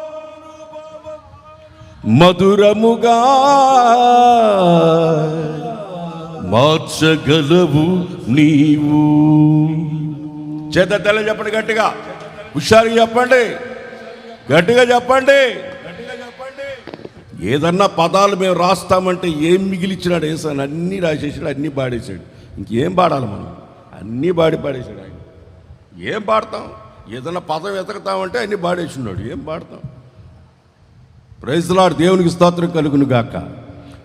[SPEAKER 1] మధురముగా మార్చగలవు నీవు. చేత తెల్ల చెప్పండి, గట్టిగా హుషారుగా చెప్పండి, గట్టిగా చెప్పండి. ఏదన్నా పదాలు మేము రాస్తామంటే ఏం మిగిలిచ్చినాడు వేసాను, అన్నీ రాసేసాడు, అన్నీ పాడేశాడు. ఇంకేం పాడాలి మనం? అన్నీ పాడేశాడు ఆయన. ఏం పాడతాం? ఏదన్నా పదం వెతకతామంటే అన్నీ పాడేసినాడు. ఏం పాడతాం? ప్రైజ్ లార్డ్, దేవునికి స్తోత్రం కలుగును గాక.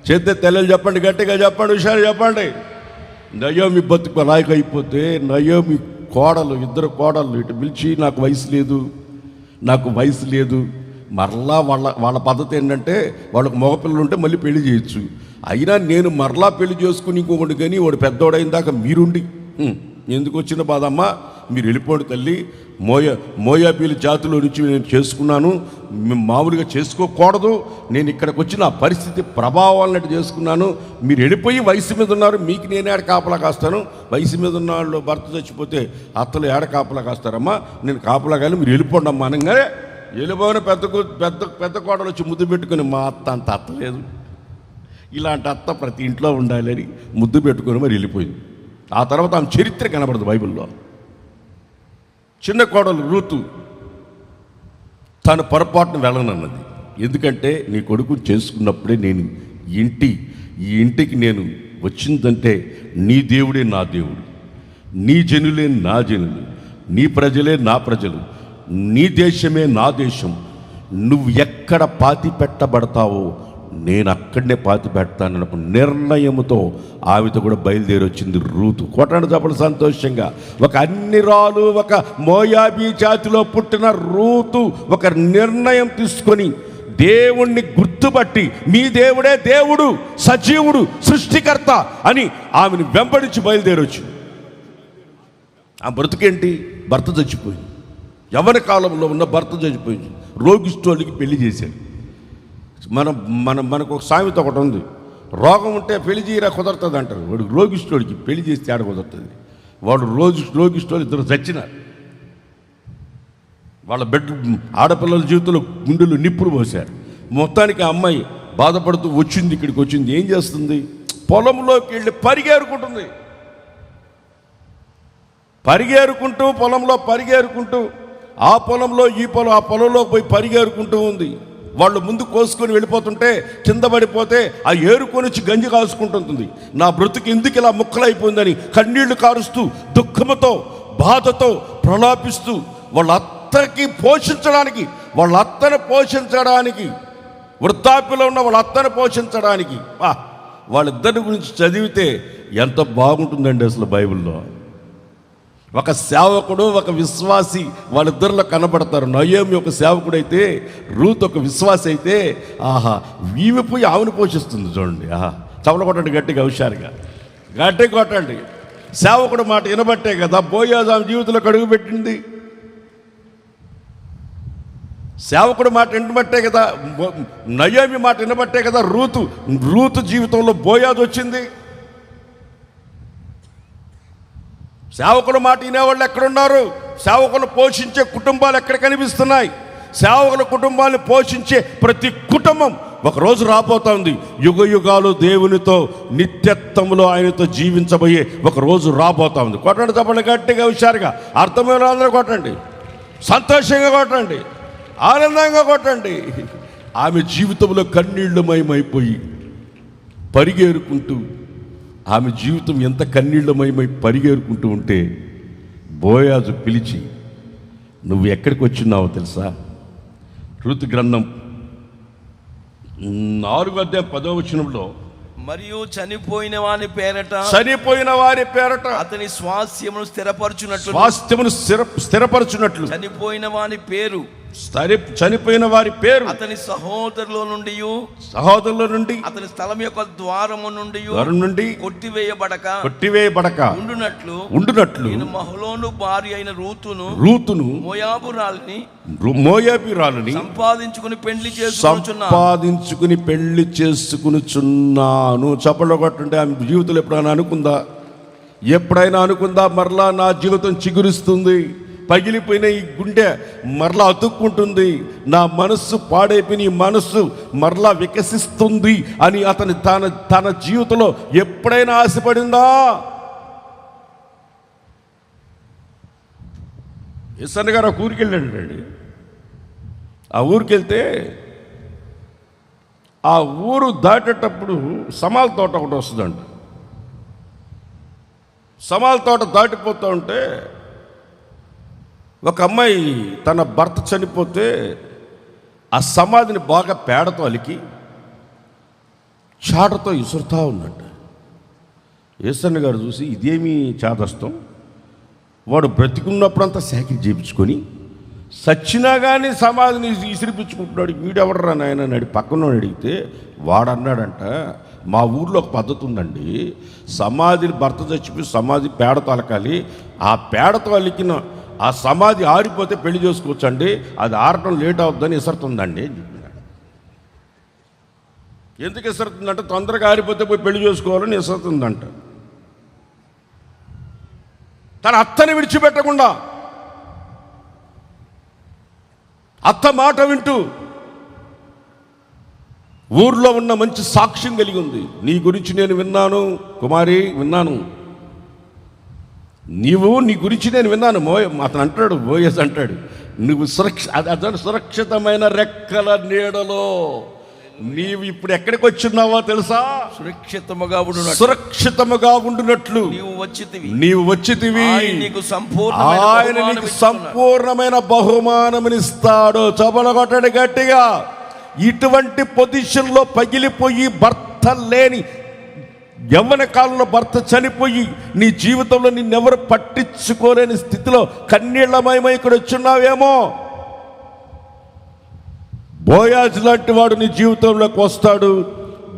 [SPEAKER 1] చేస్తే తెల్లలు చెప్పండి, గట్టిగా చెప్పండి, హుషారు చెప్పండి. నయోమి బతుకు అయిపోతే నయోమి కోడలు, 2 కోడలు ఇటు పిలిచి నాకు వయసు లేదు. మరలా వాళ్ళ పద్ధతి ఏంటంటే వాళ్ళకు మగపిల్లలు ఉంటే మళ్ళీ పెళ్లి చేయొచ్చు. అయినా నేను మరలా పెళ్లి చేసుకుని ఇంకొకటి కానీ వాడు పెద్దోడైన దాకా మీరుండి ఎందుకు వచ్చిన బాధమ్మా, మీరు వెళ్ళిపోండి తల్లి, మోయాబీల జాతిలో నుంచి నేను చేసుకున్నాను, మామూలుగా చేసుకోకూడదు, నేను ఇక్కడికి వచ్చి నా పరిస్థితి ప్రభావాలన్నట్టు చేసుకున్నాను, మీరు వెళ్ళిపోయి వయసు మీద ఉన్నారు, మీకు నేను ఏడ కాపలా కాస్తాను, వయసు మీద ఉన్న వాళ్ళు భర్త చచ్చిపోతే అత్తలు ఏడ కాపలా కాస్తారమ్మా, నేను కాపలా కాదు, మీరు వెళ్ళిపోండి అమ్మా అనగానే వెళ్ళిపోయిన పెద్ద కోడలు వచ్చి ముద్దు పెట్టుకుని, మా అత్త అంత అత్తలేదు, ఇలాంటి అత్త ప్రతి ఇంట్లో ఉండాలని ముద్దు పెట్టుకొని మరి వెళ్ళిపోయింది. ఆ తర్వాత ఆమె చరిత్ర కనబడదు బైబిల్లో. చిన్న కోడలు రూతు తన పొరపాటును వెళ్ళనన్నది. ఎందుకంటే నీ కొడుకుని చేసుకున్నప్పుడే నేను ఈ ఇంటికి నేను వచ్చిందంటే నీ దేవుడే నా దేవుడు, నీ జనులే నా జనులు, నీ ప్రజలే నా ప్రజలు, నీ దేశమే నా దేశం, నువ్వు ఎక్కడ పాతి పెట్టబడతావో నేను అక్కడనే పాతి పెడతానన్నప్పుడు నిర్ణయంతో ఆమెతో కూడా బయలుదేరి వచ్చింది రూతు. కొట్టండి చెప్పలు సంతోషంగా. ఒక అన్నిరాలు, ఒక మోయాబీ జాతిలో పుట్టిన రూతు ఒక నిర్ణయం తీసుకొని దేవుణ్ణి గుర్తుపట్టి మీ దేవుడే దేవుడు, సజీవుడు, సృష్టికర్త అని ఆమెను వెంబడించి బయలుదేరొచ్చు. ఆ బ్రతుకేంటి? భర్త చచ్చిపోయింది, యవ్వన కాలంలో ఉన్న భర్త చచ్చిపోయింది, రోగిష్ఠోళ్ళకి పెళ్లి చేశాడు. మనకు ఒక సామెత ఒకటి ఉంది, రోగం ఉంటే పెళ్లి చేయరా కుదరుతుంది అంటారు. వాడు రోగిష్ఠోడికి పెళ్లి చేస్తే ఆడ కుదురుతుంది. వాడు రోగిష్ఠోళ్ళు ఇద్దరు చచ్చినారు. వాళ్ళ ఆడపిల్లల జీవితంలో గుండెలు నిప్పులు పోశారు. మొత్తానికి ఆ అమ్మాయి బాధపడుతూ వచ్చింది, ఇక్కడికి వచ్చింది. ఏం చేస్తుంది? పొలంలోకి వెళ్ళి పరిగేరుకుంటూ పొలంలో పరిగేరుకుంటూ ఆ పొలంలో ఈ పొలం, ఆ పొలంలో పోయి పరిగేరుకుంటూ ఉంది. వాళ్ళు ముందు కోసుకొని వెళ్ళిపోతుంటే కింద పడిపోతే ఆ ఏరుకొని వచ్చి గంజి కాసుకుంటుంది. నా బ్రతుకు ఎందుకు ఇలా ముక్కలైపోయిందని కన్నీళ్లు కారుస్తూ దుఃఖంతో బాధతో ప్రలాపిస్తూ వాళ్ళ అత్తని పోషించడానికి వృద్ధాప్యలో ఉన్న వాళ్ళ అత్తని పోషించడానికి వాళ్ళిద్దరి గురించి చదివితే ఎంత బాగుంటుందండి అసలు బైబిల్లో. ఒక సేవకుడు, ఒక విశ్వాసి వాళ్ళిద్దరిలో కనబడతారు. నయోమి ఒక సేవకుడైతే రూత్ ఒక విశ్వాసి అయితే వీవి పోయి ఆవును పోషిస్తుంది. చూడండి, చవల కొట్టండి గట్టిగా, హుషారుగా గట్టి కొట్టండి. సేవకుడు మాట వినబట్టే కదా బోయాజు ఆమె జీవితంలో కడుగు పెట్టింది. సేవకుడు మాట వినబట్టే కదా, నయోమి మాట వినబట్టే కదా రూతు జీవితంలో బోయాజు వచ్చింది. సేవకుల మాట వినేవాళ్ళు ఎక్కడున్నారు? సేవకులు పోషించే కుటుంబాలు ఎక్కడ కనిపిస్తున్నాయి? సేవకుల కుటుంబాన్ని పోషించే ప్రతి కుటుంబం ఒకరోజు రాబోతోంది. యుగ యుగాలు దేవునితో నిత్యత్వంలో ఆయనతో జీవించబోయే ఒక రోజు రాబోతోంది. కొట్టండి తప్పండి గట్టిగా, హుషారుగా, అర్థమైన అందరూ కొట్టండి, సంతోషంగా కొట్టండి, ఆనందంగా కొట్టండి. ఆమె జీవితంలో కన్నీళ్లమయమైపోయి పరిగేరుకుంటూ, ఆమె జీవితం ఎంత కన్నీళ్లమయమై పరిగేరుకుంటూ ఉంటే బోయాజు పిలిచి, నువ్వు ఎక్కడికి వచ్చినావో తెలుసా? ఋతు గ్రంథం 4:10
[SPEAKER 2] మరియు చనిపోయిన వారి పేరట అతని స్వాస్థ్యమును స్థిరపరచునట్లు చనిపోయిన వారి పేరు అతని సహోదరుల నుండి అతని స్థలం యొక్క ద్వారము నుండి కొట్టివేయబడక ఉండునట్లు నేను మహలోను భార్య అయిన రూతును మోయాబీరాలని సంపాదించుకుని పెళ్లి చేసుకునిచున్నాను. చప్పట్లు కొట్టండి. ఆమె జీవితంలో ఎప్పుడైనా అనుకుందా మరలా నా జీవితం చిగురిస్తుంది, పగిలిపోయిన ఈ గుండె మరలా అతుక్కుంటుంది, నా మనస్సు పాడైపోయిన ఈ మనస్సు మరలా వికసిస్తుంది అని అతని తన జీవితంలో ఎప్పుడైనా ఆశపడిందా? ఎస్సన్న గారు ఒక ఊరికి వెళ్ళాడండి. ఆ ఊరికి వెళ్తే ఆ ఊరు దాటేటప్పుడు సమాల తోట ఒకటి వస్తుందంట. సమాల తోట దాటిపోతూ ఉంటే ఒక అమ్మాయి తన భర్త చనిపోతే ఆ సమాధిని బాగా పేడతో అలికి చాటతో ఇసురుతా ఉందంట. యేసన్న గారు చూసి ఇదేమీ చాదస్తం, వాడు బ్రతికున్నప్పుడంతా సేకరి చేయించుకొని సచ్చినా కానీ సమాధిని ఇసిరిపించుకుంటున్నాడు, వీడెవడరా నాయన అని పక్కన అడిగితే వాడన్నాడంట,
[SPEAKER 1] మా ఊర్లో ఒక పద్ధతి ఉందండి. సమాధిని భర్త చచ్చిపోయి సమాధి పేడతో అలకాలి. ఆ పేడతో అలికిన ఆ సమాధి ఆరిపోతే పెళ్లి చేసుకోవచ్చు అండి. అది ఆరటం లేట్ అవుతుందని ఇసరుతుందండి. ఎందుకు ఇసరుతుందంటే తొందరగా ఆరిపోతే పోయి పెళ్లి చేసుకోవాలని ఇసరుతుందంట. తన అత్తని విడిచిపెట్టకుండా అత్త మాట వింటూ ఊర్లో ఉన్న మంచి సాక్ష్యం కలిగి ఉంది. నీ గురించి నేను విన్నాను కుమారి, విన్నాను. నీ గురించి నేను విన్నాను. అతను అంటాడు, బోయస్ అంటాడు, నువ్వు సురక్షితమైన రెక్కల నీడలో నీవు ఇప్పుడు ఎక్కడికి వచ్చున్నావో తెలుసా? సురక్షితముగా ఉండునట్లు నీవు వచ్చితివి. ఆయన నీకు సంపూర్ణమైన బహుమానమునిస్తాడు. చబలగొట్టడు గట్టిగా. ఇటువంటి పొజిషన్లో పగిలిపోయి భర్త లేని యవ్వన కాలంలో భర్త చనిపోయి నీ జీవితంలో నిన్నెవరు పట్టించుకోలేని స్థితిలో కన్నీళ్లమయమై ఇక్కడ వచ్చున్నావేమో. బోయాజు లాంటి వాడు నీ జీవితంలోకి వస్తాడు.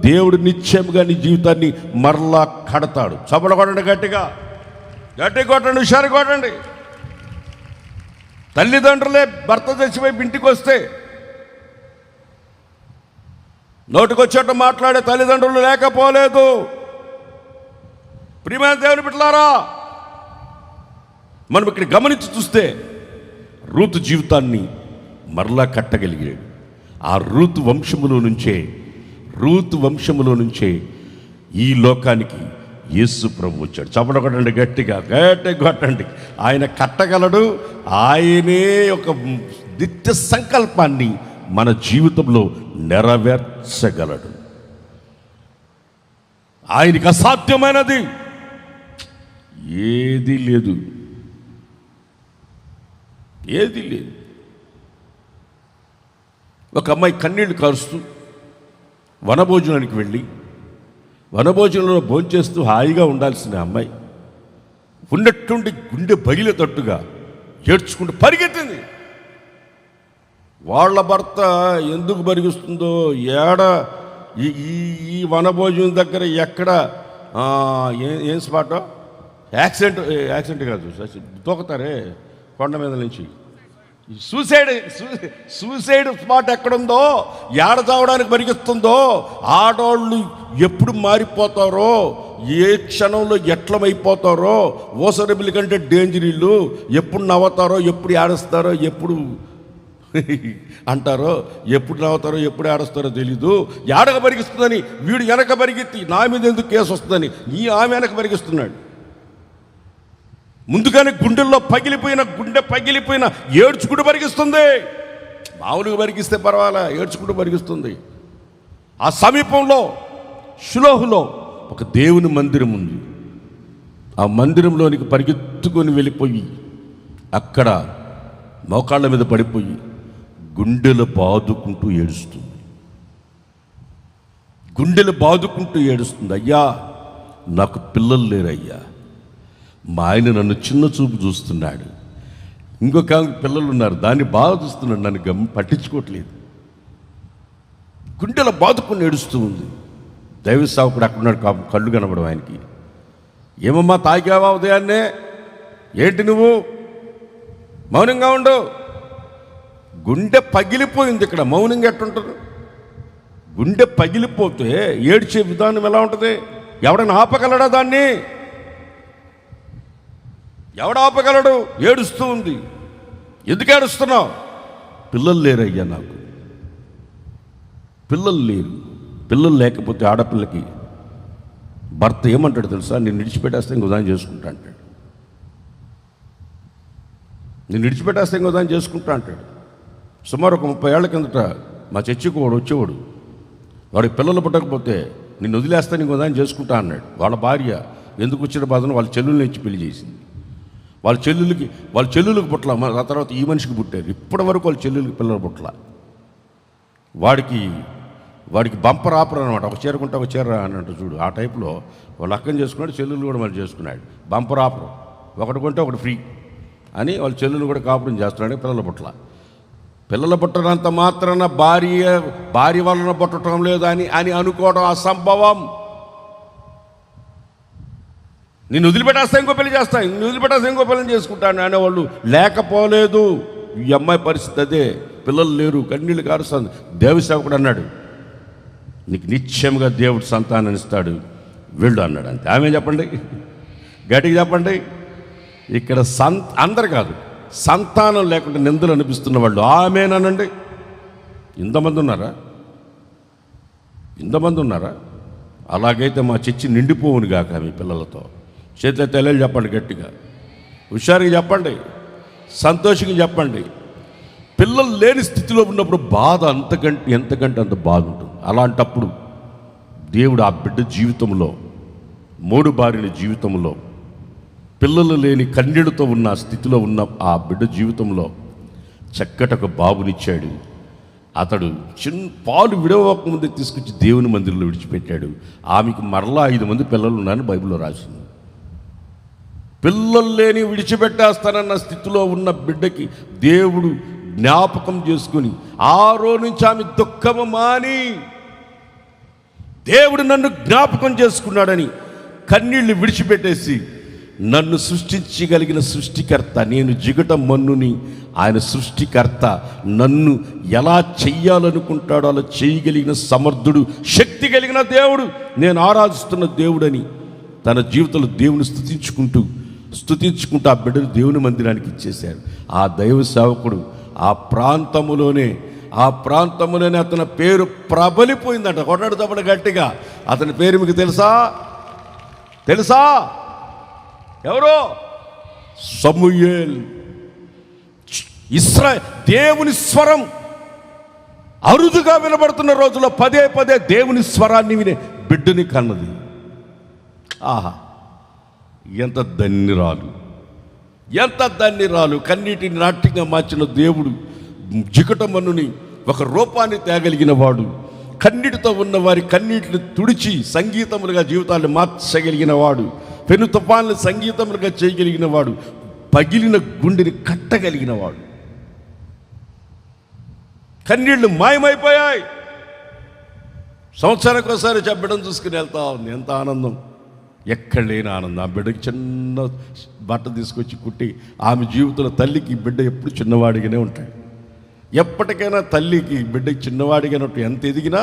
[SPEAKER 1] దేవుడు నిశ్చయంగా నీ జీవితాన్ని మరలా కడతాడు. చపల కొట్టండి, గట్టిగా కొట్టండి, హుషారు కొట్టండి. తల్లిదండ్రులే భర్త చచ్చిపోయి ఇంటికి వస్తే నోటికొచ్చేట మాట్లాడే తల్లిదండ్రులు లేకపోలేదు. ప్రియమైన దేవుని బిడ్డలారా, మనం ఇక్కడ గమనించి చూస్తే రూతు జీవితాన్ని మరలా కట్టగలిగాడు. ఆ రూతు వంశములో నుంచే ఈ లోకానికి యేసు ప్రభు వచ్చాడు. చప్పట కొట్టండి, గట్టిగా కొట్టండి. ఆయన కట్టగలడు. ఆయనే ఒక నిత్య సంకల్పాన్ని మన జీవితంలో నెరవేర్చగలడు. ఆయనకి అసాధ్యమైనది ఏది లేదు. ఒక అమ్మాయి కన్నీళ్లు కారుస్తూ వనభోజనానికి వెళ్ళి వనభోజనంలో భోంచేస్తూ హాయిగా ఉండాల్సిన అమ్మాయి ఉన్నట్టుండి గుండె బగిలేటట్టుగా ఏడ్చుకుంటూ పరిగెత్తింది. వాళ్ళ భర్త ఎందుకు పరిగిస్తుందో, ఈ వనభోజనం దగ్గర ఎక్కడ ఏం స్పాటో యాక్సిడెంట్ కాదు, తోకుతారే కొండ మీద నుంచి, సూసైడ్ స్పాట్ ఎక్కడుందో, ఏడ చావడానికి పరిగిస్తుందో, ఆడవాళ్ళు ఎప్పుడు మారిపోతారో, ఏ క్షణంలో ఎట్లమైపోతారో, ఓసరబిల్లి కంటే డేంజర్ ఇల్లు, ఎప్పుడు నవ్వుతారో, ఎప్పుడు ఏడుస్తారో, ఎప్పుడు అంటారో, ఎప్పుడు నవ్వుతారో, ఎప్పుడు ఏడుస్తారో తెలీదు. ఏడక పరిగిస్తుందని వీడు వెనక పరిగెత్తి నా మీద ఎందుకు కేసు వస్తుందని ఆమె వెనక పరిగిస్తున్నాడు. ముందుగానే గుండెల్లో గుండె పగిలిపోయిన ఏడ్చుకుంటూ పరిగిస్తుంది. మామూలుగా పరిగిస్తే పర్వాలా, ఏడ్చుకుంటూ పరిగిస్తుంది. ఆ సమీపంలో షిలోహులో ఒక దేవుని మందిరం ఉంది. ఆ మందిరంలోనికి పరిగెత్తుకొని వెళ్ళిపోయి అక్కడ మోకాళ్ళ మీద పడిపోయి గుండెలు బాదుకుంటూ ఏడుస్తుంది. అయ్యా, నాకు పిల్లలు లేరయ్యా, మా ఆయన నన్ను చిన్న చూపు చూస్తున్నాడు, ఇంకొక పిల్లలు ఉన్నారు, దాన్ని బాగా చూస్తున్నాడు, నన్ను పట్టించుకోవట్లేదు. గుండెల బాదుకుని ఏడుస్తూ ఉంది. దైవ సేవకుడు అక్కడున్నాడు, కళ్ళు కనబడం ఆయనకి. ఏమమ్మా తాగావా ఉదయాన్నే? ఏంటి నువ్వు మౌనంగా ఉండు? గుండె పగిలిపోయింది. ఇక్కడ మౌనంగా ఎట్టుంటుంది? గుండె పగిలిపోతే ఏడ్చే విధానం ఎలా ఉంటుంది? ఎవడైనా ఆపగలడా దాన్ని? ఎవడు ఆపగలడు? ఏడుస్తూ ఉంది. ఎందుకు ఏడుస్తున్నావు? పిల్లలు లేరయ్యా, నాకు పిల్లలు లేరు. పిల్లలు లేకపోతే ఆడపిల్లకి భర్త ఏమంటాడు తెలుసా? నేను విడిచిపెట్టేస్తే ఇంకో దాన్ని చేసుకుంటా అంటాడు. సుమారు ఒక 30 ఏళ్ల కిందట మా చర్చికి వాడు వచ్చేవాడు. వాడికి పిల్లలు పుట్టకపోతే నిన్ను వదిలేస్తాను, ఇంకో దాన్ని చేసుకుంటా అన్నాడు. వాళ్ళ భార్య ఎందుకు వచ్చిన బాధను వాళ్ళ చెల్లెల్ని ఇచ్చి పెళ్లి చేసింది. వాళ్ళ చెల్లెలకు పుట్ల. ఆ తర్వాత ఈ మనిషికి పుట్టారు. ఇప్పటి వరకు వాళ్ళ చెల్లెలకి పిల్లలు పుట్ల. వాడికి బంపర్ ఆపర్ అనమాట. ఒక చీర కొంటే ఒక చీర అన్నట్టు చూడు. ఆ టైప్లో వాళ్ళు అక్కని చేసుకున్నాడు, చెల్లెలు కూడా మళ్ళీ చేసుకున్నాడు. బంపర్ ఆపర్, ఒకటి కొంటే ఒకటి ఫ్రీ అని వాళ్ళ చెల్లెలు కూడా కాపురం చేస్తున్నాడు. పిల్లల పుట్ల
[SPEAKER 2] పిల్లలు పుట్టడంత మాత్రాన భార్య వలన పుట్టడం లేదు అని అనుకోవడం అసంభవం. నేను వదిలిపెట్టేస్తా ఇంకో పెళ్లి చేస్తా, నేను వదిలిపెట్టేస్తా ఇంకో పెళ్లి చేసుకుంటాను అనేవాళ్ళు లేకపోలేదు. ఈ అమ్మాయి పరిస్థితి అదే. పిల్లలు లేరు, కన్నీళ్ళు కారుస్తుంది. దేవసేవకుడు అన్నాడు, నీకు నిశ్చయంగా దేవుడు సంతానాన్ని ఇస్తాడు, వెళ్ళు అన్నాడు. అంతే. ఆమె చెప్పండి, గట్టిగా చెప్పండి. ఇక్కడ అందరు కాదు, సంతానం లేకుండా నిందలు అనిపిస్తున్న వాళ్ళు ఆమెనండి. ఇంతమంది ఉన్నారా? అలాగైతే మా చర్చి నిండిపోవును గాక మీ పిల్లలతో. చేతులు తెలియదు చెప్పండి, గట్టిగా హుషారుగా చెప్పండి, సంతోషంగా చెప్పండి. పిల్లలు లేని స్థితిలో ఉన్నప్పుడు బాధ ఎంతకంటే అంత బాధ ఉంటుంది. అలాంటప్పుడు దేవుడు ఆ బిడ్డ జీవితంలో, మూడు భార్యల జీవితంలో, పిల్లలు లేని కన్నీళ్లతో ఉన్న స్థితిలో ఉన్న ఆ బిడ్డ జీవితంలో చక్కటి ఒక బాబునిచ్చాడు. అతడు పాలు విడవకముందే తీసుకొచ్చి దేవుని మందిరంలో విడిచిపెట్టాడు. ఆమెకు మరలా 5 మంది పిల్లలు ఉన్నారని బైబిల్లో రాసింది. పిల్లలు లేని విడిచిపెట్టేస్తానన్న స్థితిలో ఉన్న బిడ్డకి దేవుడు జ్ఞాపకం చేసుకుని ఆ రోజు నుంచి ఆమె దుఃఖము మాని, దేవుడు నన్ను జ్ఞాపకం చేసుకున్నాడని కన్నీళ్లు విడిచిపెట్టేసి, నన్ను సృష్టించగలిగిన సృష్టికర్త, నేను జిగట మన్నుని, ఆయన సృష్టికర్త, నన్ను ఎలా చెయ్యాలనుకుంటాడో అలా చేయగలిగిన సమర్థుడు, శక్తి కలిగిన దేవుడు, నేను ఆరాధిస్తున్న దేవుడని తన జీవితంలో దేవుని స్తుతించుకుంటూ ఆ బిడ్డను దేవుని మందిరానికి ఇచ్చేశాడు. ఆ దైవ సేవకుడు ఆ ప్రాంతములోనే అతని పేరు ప్రబలిపోయిందంట. కొట్టాడు తప్పడు గట్టిగా. అతని పేరు మీకు తెలుసా? ఎవరో? సమూయేల్. దేవుని స్వరం అరుదుగా వినబడుతున్న రోజుల్లో పదే దేవుని స్వరాన్ని వినే బిడ్డని కన్నది. ఆహా, ఎంత ధన్యురాలు. కన్నీటిని నాట్యంగా మార్చిన దేవుడు జిగటమన్నుని ఒక రూపాన్ని తేగలిగిన వాడు, కన్నీటితో ఉన్న వారి కన్నీటిని తుడిచి సంగీతములుగా జీవితాన్ని మార్చగలిగిన వాడు, పెను తుఫాన్లు సంగీతములుగా చేయగలిగిన వాడు, పగిలిన గుండెని కట్టగలిగిన వాడు. కన్నీళ్లు మాయమైపోయాయి. సంవత్సరానికి ఒకసారి బిడ్డను చూసుకుని వెళ్తా ఉంది. ఎంత ఆనందం, ఎక్కడ లేని ఆనందం. ఆ బిడ్డకి చిన్న బట్ట తీసుకొచ్చి కుట్టి, ఆమె జీవితంలో తల్లికి బిడ్డ ఎప్పుడు చిన్నవాడిగానే ఉంటాడు. ఎప్పటికైనా తల్లికి బిడ్డకి చిన్నవాడిగానే ఉంటాడు. ఎంత ఎదిగినా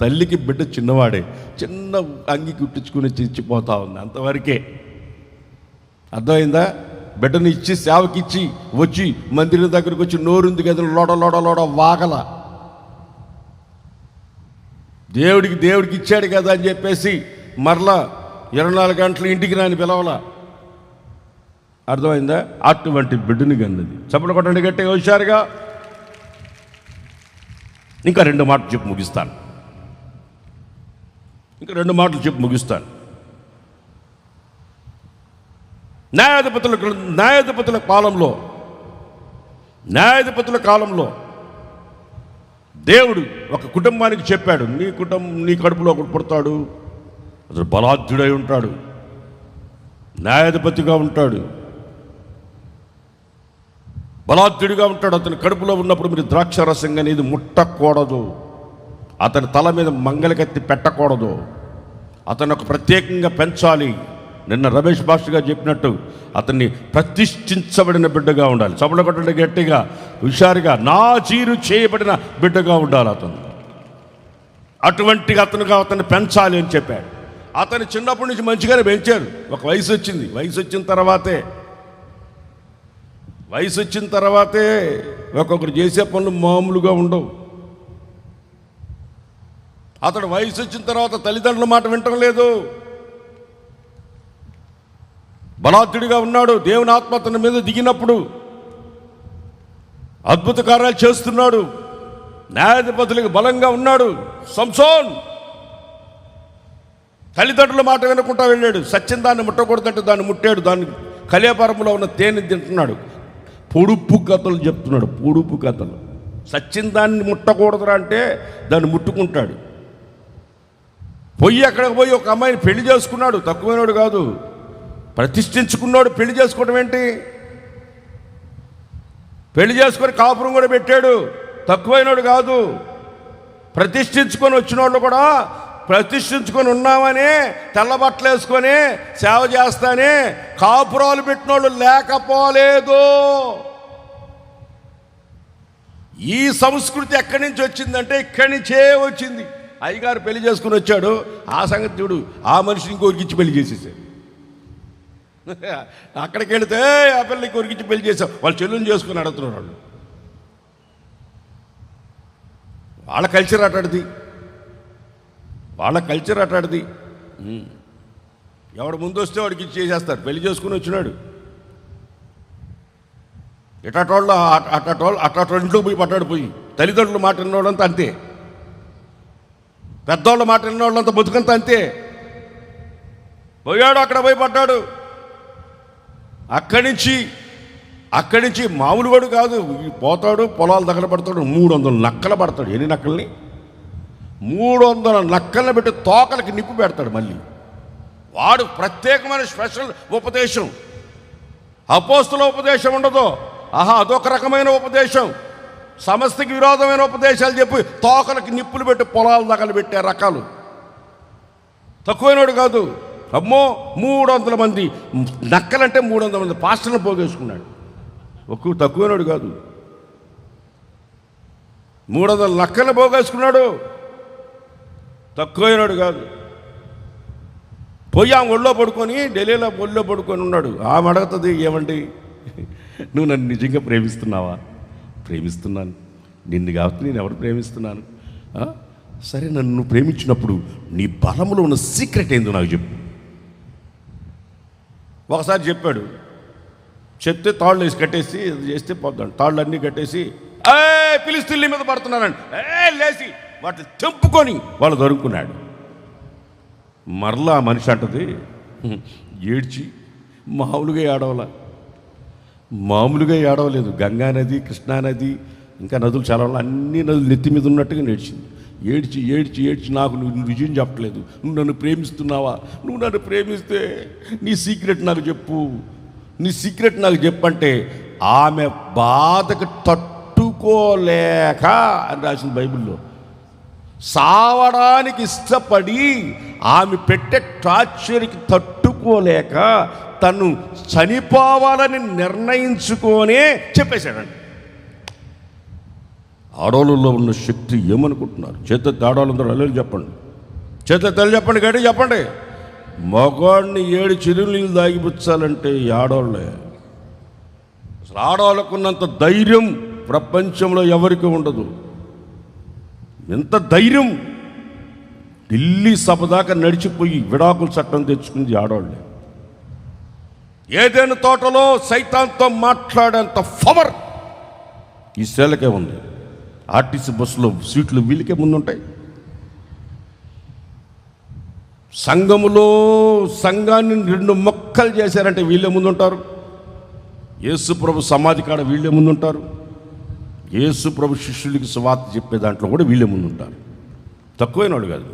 [SPEAKER 2] తల్లికి బిడ్డ చిన్నవాడే. చిన్న అంగి కుట్టించుకుని ఇచ్చిపోతా ఉంది. అంతవరకే. అర్థమైందా? బిడ్డను ఇచ్చి సేవకిచ్చి వచ్చి మందిరం దగ్గరికి వచ్చి నోరుంది కదా లోడ వాగల. దేవుడికి ఇచ్చాడు కదా అని చెప్పేసి మరలా 24 గంటలు ఇంటికి రాని పిలవలా. అర్థమైందా? అటువంటి బిడ్డని కన్నది. చప్పట్లు కొట్టండి గట్టిగా, హుషారుగా. ఇంకా 2 మాటలు చెప్పి ముగిస్తాను. న్యాయాధిపతుల కాలంలో దేవుడు ఒక కుటుంబానికి చెప్పాడు, నీ కడుపులో ఒకడు పుడతాడు, అతడు బలాఢ్యుడై ఉంటాడు, న్యాయాధిపతిగా ఉంటాడు, బలాఢ్యుడిగా ఉంటాడు. అతని కడుపులో ఉన్నప్పుడు మీరు ద్రాక్షరసం అనేది ముట్టకూడదు, అతని తల మీద మంగళకత్తి పెట్టకూడదు, అతను ఒక ప్రత్యేకంగా పెంచాలి. నిన్న రమేష్ భాష గారు చెప్పినట్టు అతన్ని ప్రతిష్ఠించబడిన బిడ్డగా ఉండాలి. చపల కొట్టండి గట్టిగా, హుషారుగా. నాజీరు చేయబడిన బిడ్డగా ఉండాలి అతను. అటువంటిగా అతన్ని పెంచాలి అని చెప్పాడు. అతను చిన్నప్పటి నుంచి మంచిగానే పెంచారు. ఒక వయసు వచ్చింది. వయసు వచ్చిన తర్వాతే ఒక్కొక్కరు చేసే పనులు మామూలుగా ఉండవు. అతడు వయసు వచ్చిన తర్వాత తల్లిదండ్రుల మాట వినటం లేదు. బలాఢ్యుడిగా ఉన్నాడు. దేవుని ఆత్మ అతని మీద దిగినప్పుడు అద్భుత కార్యాలు చేస్తున్నాడు. న్యాయాధిపతులకు బలంగా ఉన్నాడు. సంసోన్ తల్లిదండ్రుల మాట వినకుండా వెళ్ళాడు. సత్యం దాన్ని ముట్టకూడదంటే దాన్ని ముట్టాడు. దాన్ని కలేపరంలో ఉన్న తేనె తింటున్నాడు. పొడుపు కథలు చెప్తున్నాడు. పొడుపు కథలు. సత్యం దాన్ని ముట్టకూడదురా అంటే దాన్ని ముట్టుకుంటాడు. అక్కడికి పోయి ఒక అమ్మాయిని పెళ్లి చేసుకున్నాడు. తక్కువైనడు కాదు, ప్రతిష్ఠించుకున్నాడు. పెళ్లి చేసుకోవడం ఏంటి?
[SPEAKER 1] పెళ్లి చేసుకొని కాపురం కూడా పెట్టాడు, తక్కువైనోడు కాదు. ప్రతిష్ఠించుకొని వచ్చిన వాళ్ళు కూడా ప్రతిష్ఠించుకొని ఉన్నామని తెల్లబట్టలు వేసుకొని సేవ చేస్తానే కాపురాలు పెట్టిన వాళ్ళు లేకపోలేదు. ఈ సంస్కృతి ఎక్కడి నుంచి వచ్చిందంటే ఇక్కడి నుంచే వచ్చింది. అయ్యగారు పెళ్లి చేసుకుని వచ్చాడు, ఆ సంగతి చూడు, ఆ మనిషిని ఇంకొరికిచ్చి పెళ్లి చేసేసాడు. అక్కడికి వెళితే ఆ పిల్లకి కొరికిచ్చి పెళ్లి చేసాం, వాళ్ళు చెల్లుని చేసుకుని అడుగుతున్నారు. వాళ్ళు వాళ్ళ కల్చర్ అటాడిది, వాళ్ళ కల్చర్ అటాడిది. ఎవడు ముందు వస్తే వాడికి ఇచ్చి చేసేస్తారు. పెళ్లి చేసుకుని వచ్చినాడు, ఇటాటోళ్ళు అటాటోళ్ళ ఇంట్లోకి పోయి పట్టాడు. పోయి తల్లిదండ్రులు మాట విన్నోళ్ళంతా అంతే, పెద్దోళ్ళ మాట విన్నోళ్ళంతా బతుకంతా అంతే. పోయాడు, అక్కడ పోయి పడ్డాడు. అక్కడి నుంచి మామూలు వాడు కాదు, పోతాడు, పొలాలు దగ్గర పడతాడు. 300 నక్కలు పడతాడు. ఎన్ని నక్కల్ని? 300 నక్కల్ని పెట్టి తోకలకి నిప్పు పెడతాడు. మళ్ళీ వాడు ప్రత్యేకమైన స్పెషల్ ఉపదేశం, అపోస్తుల ఉపదేశం ఉండదు. అదొక రకమైన ఉపదేశం, సమస్తకి విరోధమైన ఉపదేశాలు చెప్పి తోకలకి నిప్పులు పెట్టి పొలాల దగ్గర పెట్టే రకాలు. తక్కువైనోడు కాదు. అమ్మో 300 మంది నక్కలంటే 300 మంది పాస్టర్లను పోగేసుకున్నాడు. ఒక్క తక్కువైనోడు కాదు, 300 నక్కలను పోగేసుకున్నాడు. తక్కువైనోడు కాదు. పోయి ఆమె ఒళ్ళో పడుకొని, ఢిల్లీలో ఒళ్ళో పడుకొని ఉన్నాడు. ఆమె అడుగుతుంది, ఏమండి నువ్వు నన్ను నిజంగా ప్రేమిస్తున్నావా? ప్రేమిస్తున్నాను. నిన్ను కాబట్టి నేను ఎవరు ప్రేమిస్తున్నాను? సరే, నన్ను నువ్వు ప్రేమించినప్పుడు నీ బలంలో ఉన్న సీక్రెట్ ఏందో నాకు చెప్పు. ఒకసారి చెప్పాడు. చెప్తే తాళ్ళు వేసి కట్టేసి చేస్తే పోతాడు. తాళ్ళు అన్నీ కట్టేసి ఫిలిష్తీయుల మీద పడుతున్నారండి, లేచి వాటిని తెంపుకొని వాళ్ళు దొరుకున్నాడు. మరలా మనిషి అంటది, ఏడ్చి మామూలుగా ఏడవలేదు. గంగా నది, కృష్ణానది, ఇంకా నదులు చాలా, అన్ని నదులు నెత్తి మీద ఉన్నట్టుగా నేర్చింది. ఏడ్చి నాకు నువ్వు విజయం చెప్పలేదు, నువ్వు నన్ను ప్రేమిస్తున్నావా? నువ్వు నన్ను ప్రేమిస్తే నీ సీక్రెట్ నాకు చెప్పంటే ఆమె బాధకు తట్టుకోలేక అని రాసింది బైబిల్లో. సావడానికి ఇష్టపడి ఆమె పెట్టే టార్చర్కి తట్టుకోలేక తను చనిపోవాలని నిర్ణయించుకొనే చెప్పేశాడండి. ఆడవాళ్ళలో ఉన్న శక్తి ఏమనుకుంటున్నారు? చేత ఆడవాళ్ళందరూ అల్లెలు చెప్పండి, చేత తెలు చెప్పండి, గడి చెప్పండి. మగవాడిని 7 చెరువులు నీళ్ళు దాగిపుచ్చాలంటే ఆడవాళ్ళే. అసలు ఆడవాళ్ళకున్నంత ధైర్యం ప్రపంచంలో ఎవరికి ఉండదు. ఎంత ధైర్యం! ఢిల్లీ సభ దాకా నడిచిపోయి విడాకుల చట్టం తెచ్చుకుంది ఆడవాళ్ళే. ఏదైనా తోటలో సైతాన్తో మాట్లాడేంత పవర్ ఈ స్త్రీలకే ఉంది. ఆర్టీసీ బస్సులో సీట్లు వీళ్ళకే ముందుంటాయి. సంఘాన్ని 2 మొక్కలు చేశారంటే వీళ్ళే ముందుంటారు. యేసు ప్రభు సమాధి కాడ వీళ్ళే ముందుంటారు. యేసు ప్రభు శిష్యులకి సువార్త చెప్పే దాంట్లో కూడా వీళ్ళే ముందుంటారు. తక్కువైన వాళ్ళు కాదు.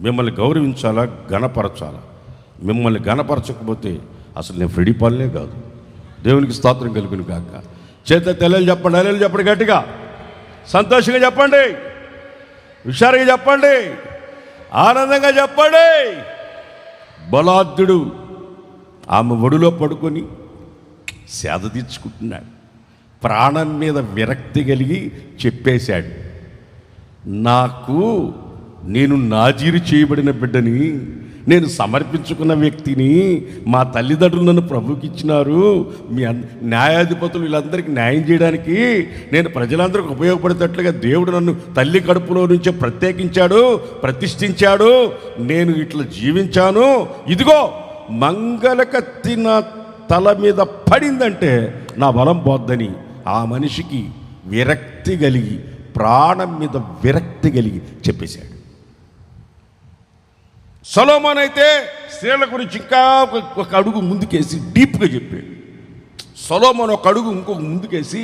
[SPEAKER 1] మిమ్మల్ని గౌరవించాలా, గణపరచాలా. మిమ్మల్ని గణపరచకపోతే అసలు నేను ఫ్రెడిపాలనే కాదు. దేవునికి స్తోత్రం కలుగును కాక. చేత తెల్లలు చెప్పండి, అల్లెలు చెప్పండి, గట్టిగా సంతోషంగా చెప్పండి, హుషారుగా చెప్పండి, ఆనందంగా చెప్పండి. బలాద్యుడు ఆమె ఒడిలో పడుకొని సేద తీర్చుకుంటున్నాడు. ప్రాణం మీద విరక్తి కలిగి చెప్పేశాడు, నేను నాజీరు చేయబడిన బిడ్డని, నేను సమర్పించుకున్న వ్యక్తిని, మా తల్లిదండ్రులు నన్ను ప్రభుకి ఇచ్చినారు, మీ న్యాయాధిపతులు వీళ్ళందరికీ న్యాయం చేయడానికి, నేను ప్రజలందరికీ ఉపయోగపడేటట్లుగా దేవుడు నన్ను తల్లి కడుపులో నుంచే ప్రతిష్ఠించాడు. నేను ఇట్లా జీవించాను. ఇదిగో మంగళకత్తి నా తల మీద పడిందంటే నా బలం పోద్దని ఆ మనిషికి విరక్తి కలిగి, ప్రాణం మీద విరక్తి కలిగి చెప్పేశాడు. సొలొమోను అయితే స్త్రీల గురించి ఇంకా ఒక అడుగు ముందుకేసి డీప్గా చెప్పాడు. సొలొమోను ఒక అడుగు ఇంకొక ముందుకేసి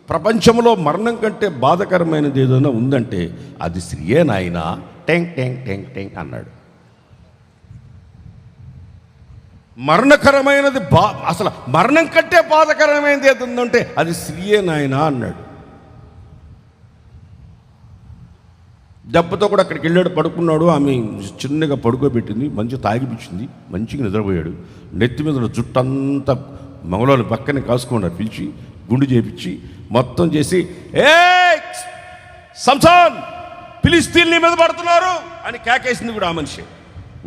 [SPEAKER 1] ప్రపంచంలో మరణం కంటే బాధకరమైనది ఏదైనా ఉందంటే అది స్త్రీయే నాయనా, టెంగ్ టెంగ్ టెంగ్ టెంగ్ అన్నాడు. మరణకరమైనది అసలు మరణం కంటే బాధకరమైనది ఏది ఉందంటే అది స్త్రీయే నాయనా అన్నాడు. దెబ్బతో కూడా అక్కడికి వెళ్ళాడు, పడుకున్నాడు. ఆమె చిన్నగా పడుకోబెట్టింది, మంచిగా తాగిపించింది, మంచిగా నిద్రపోయాడు. నెత్తి మీద ఉన్న జుట్టంతా మంగళవాళ్ళు పక్కనే కాసుకున్నారు, పిలిచి గుండు చేపించి మొత్తం చేసి, ఏ సంసాన్ ఫిలిస్తీన్ల మీద పడుతున్నారు అని కేకేసింది కూడా ఆ మనిషి.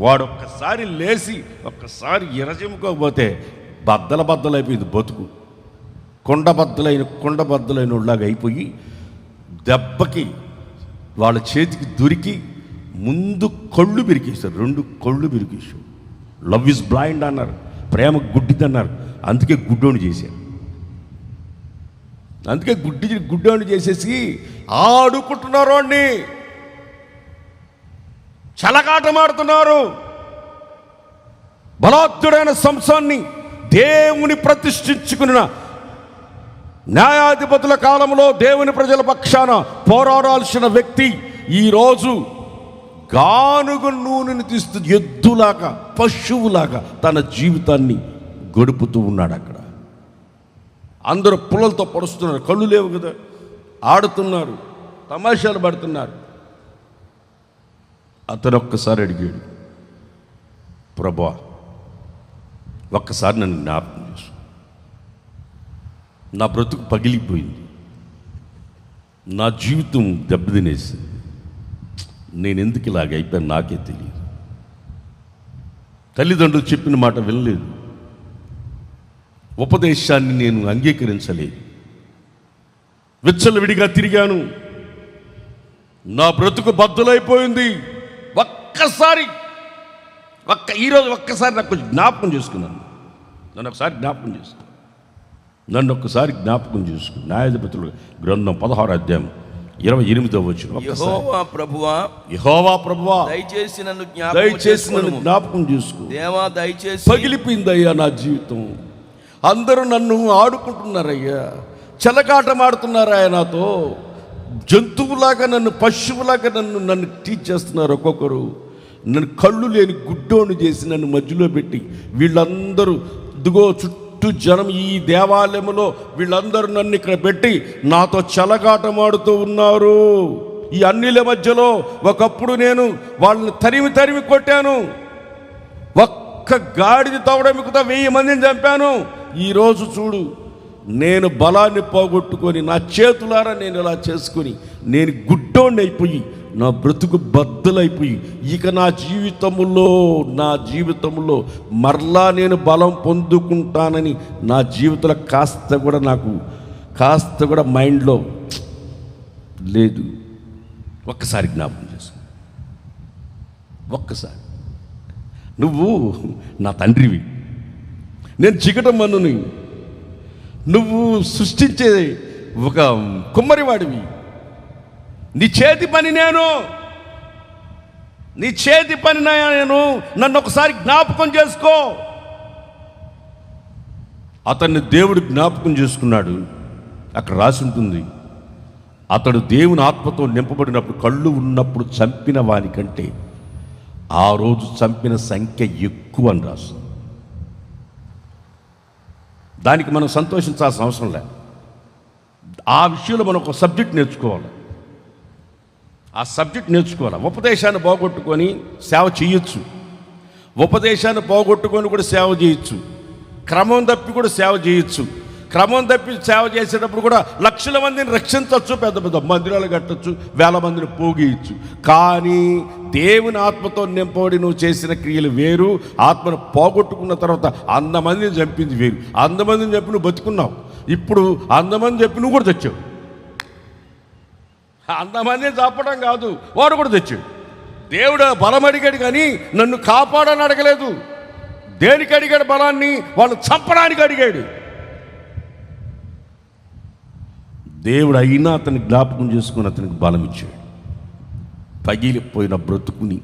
[SPEAKER 1] వాడు ఒక్కసారి లేచి ఒక్కసారి ఎరజెముకోకపోతే బద్దలైపోయింది బతుకు. కొండ బద్దలైన వాళ్ళలాగా అయిపోయి దెబ్బకి వాళ్ళ చేతికి దొరికి ముందు కళ్ళు బిరికేశారు, 2 కళ్ళు బిరికేశారు. లవ్ ఇస్ బ్లైండ్ అన్నారు, ప్రేమ గుడ్డిదన్నారు. అందుకే గుడ్డోని చేశారు. అందుకే గుడ్డోని చేసేసి ఆడుకుంటున్నారు, వాడిని చలగాటమాడుతున్నారు. బలాత్తుడైన సంసాన్ని దేవుని ప్రతిష్ఠించుకున్న న్యాయాధిపతుల కాలంలో దేవుని ప్రజల పక్షాన పోరాడాల్సిన వ్యక్తి ఈరోజు గానుగ నూనెని తీస్తూ ఎద్దులాగా పశువులాగా తన జీవితాన్ని గడుపుతూ ఉన్నాడు. అక్కడ అందరూ పుల్లలతో పడుస్తున్నారు, కళ్ళు లేవు కదా, ఆడుతున్నారు, తమాషాలు పడుతున్నారు. అతను ఒక్కసారి అడిగాడు, ప్రభువా ఒక్కసారి నన్ను జ్ఞాపకం చేసు, నా బ్రతుకు పగిలిపోయింది, నా జీవితం దెబ్బతినేసింది, నేను ఎందుకు ఇలాగ అయిపోయాను నాకే తెలియదు. తల్లిదండ్రులు చెప్పిన మాట వినలేదు, ఉపదేశాన్ని నేను అంగీకరించలేదు, విచ్చలవిడిగా తిరిగాను, నా బ్రతుకు బద్దలైపోయింది. ఈరోజు ఒక్కసారి నాకు జ్ఞాపకం చేసుకున్నాను, నన్ను ఒకసారి జ్ఞాపకం చేసుకుని న్యాయాధిపతుల గ్రంథం 16వ అధ్యాయం 28వ వచనం.
[SPEAKER 3] యెహోవా ప్రభువా దయచేసి నన్ను
[SPEAKER 1] జ్ఞాపకం చేసుకో.
[SPEAKER 3] దేవా దయచేసి
[SPEAKER 1] పగిలిపోయిందయ్యా నా జీవితం, అందరూ నన్ను ఆడుకుంటున్నారయ్యా, చెలకాటమాడుతున్నారయ్యా నాతో, జంతువులాగా నన్ను పశువులాగా నన్ను టీచ్ చేస్తున్నారు. ఒక్కొక్కరు నన్ను కళ్ళు లేని గుడ్డోని చేసి నన్ను మధ్యలో పెట్టి వీళ్ళందరూ ఇదిగో చుట్టూ జనం ఈ దేవాలయంలో వీళ్ళందరూ నన్ను ఇక్కడ పెట్టి నాతో చెలగాటమాడుతూ ఉన్నారు. ఈ అన్నిల మధ్యలో ఒకప్పుడు నేను వాళ్ళని తరిమి కొట్టాను, ఒక్క గాడిద తవ్వడంతో 1000 మందిని చంపాను. ఈరోజు చూడు, నేను బలాన్ని పోగొట్టుకొని నా చేతులారా నేను ఇలా చేసుకొని నేను గుడ్డోని అయిపోయి నా బ్రతుకు బద్దలైపోయి ఇక నా జీవితంలో మరలా నేను బలం పొందుకుంటానని నా జీవితంలో కాస్త కూడా మైండ్లో లేదు. ఒక్కసారి జ్ఞాపకం చేసుకో. ఒక్కసారి నువ్వు నా తండ్రివి, నేను చికటం మన్నుని, నువ్వు సృష్టించే ఒక కుమ్మరివాడివి, నీ చేతి పని నేను నన్ను ఒకసారి జ్ఞాపకం చేసుకో. అతన్ని దేవుడు జ్ఞాపకం చేసుకున్నాడు. అక్కడ రాసి ఉంటుంది, అతడు దేవుని ఆత్మతో నింపబడినప్పుడు కళ్ళు ఉన్నప్పుడు చంపిన వానికంటే ఆ రోజు చంపిన సంఖ్య ఎక్కువ అని రాస్తుంది. దానికి మనం సంతోషించాల్సిన అవసరం లేదు. ఆ విషయంలో మనం ఒక సబ్జెక్ట్ నేర్చుకోవాలి. ఉపదేశాన్ని పోగొట్టుకొని సేవ చేయొచ్చు, ఉపదేశాన్ని పోగొట్టుకొని కూడా సేవ చేయొచ్చు, క్రమం తప్పి కూడా సేవ చేయొచ్చు. క్రమం తప్పి సేవ చేసేటప్పుడు కూడా లక్షల మందిని రక్షించవచ్చు, పెద్ద పెద్ద మందిరాలు కట్టచ్చు, 1000 మందిని పోగేయచ్చు. కానీ దేవుని ఆత్మతో నింపబడి నువ్వు చేసిన క్రియలు వేరు, ఆత్మను పోగొట్టుకున్న తర్వాత 100 మందిని చంపింది వేరు. 100 మందిని చెప్పి నువ్వు బతుకున్నావు, ఇప్పుడు 100 మంది చెప్పి నువ్వు కూడా తెచ్చావు. 100 మందిని చంపడం కాదు, వాడు కూడా తెచ్చాడు. దేవుడు బలం అడిగాడు కానీ నన్ను కాపాడని అడగలేదు. దేనికి అడిగాడు? బలాన్ని వాళ్ళు చంపడానికి అడిగాడు. దేవుడు అయినా అతన్ని జ్ఞాపకం చేసుకుని అతనికి బలం ఇచ్చాడు. పగిలిపోయిన బ్రతుకుని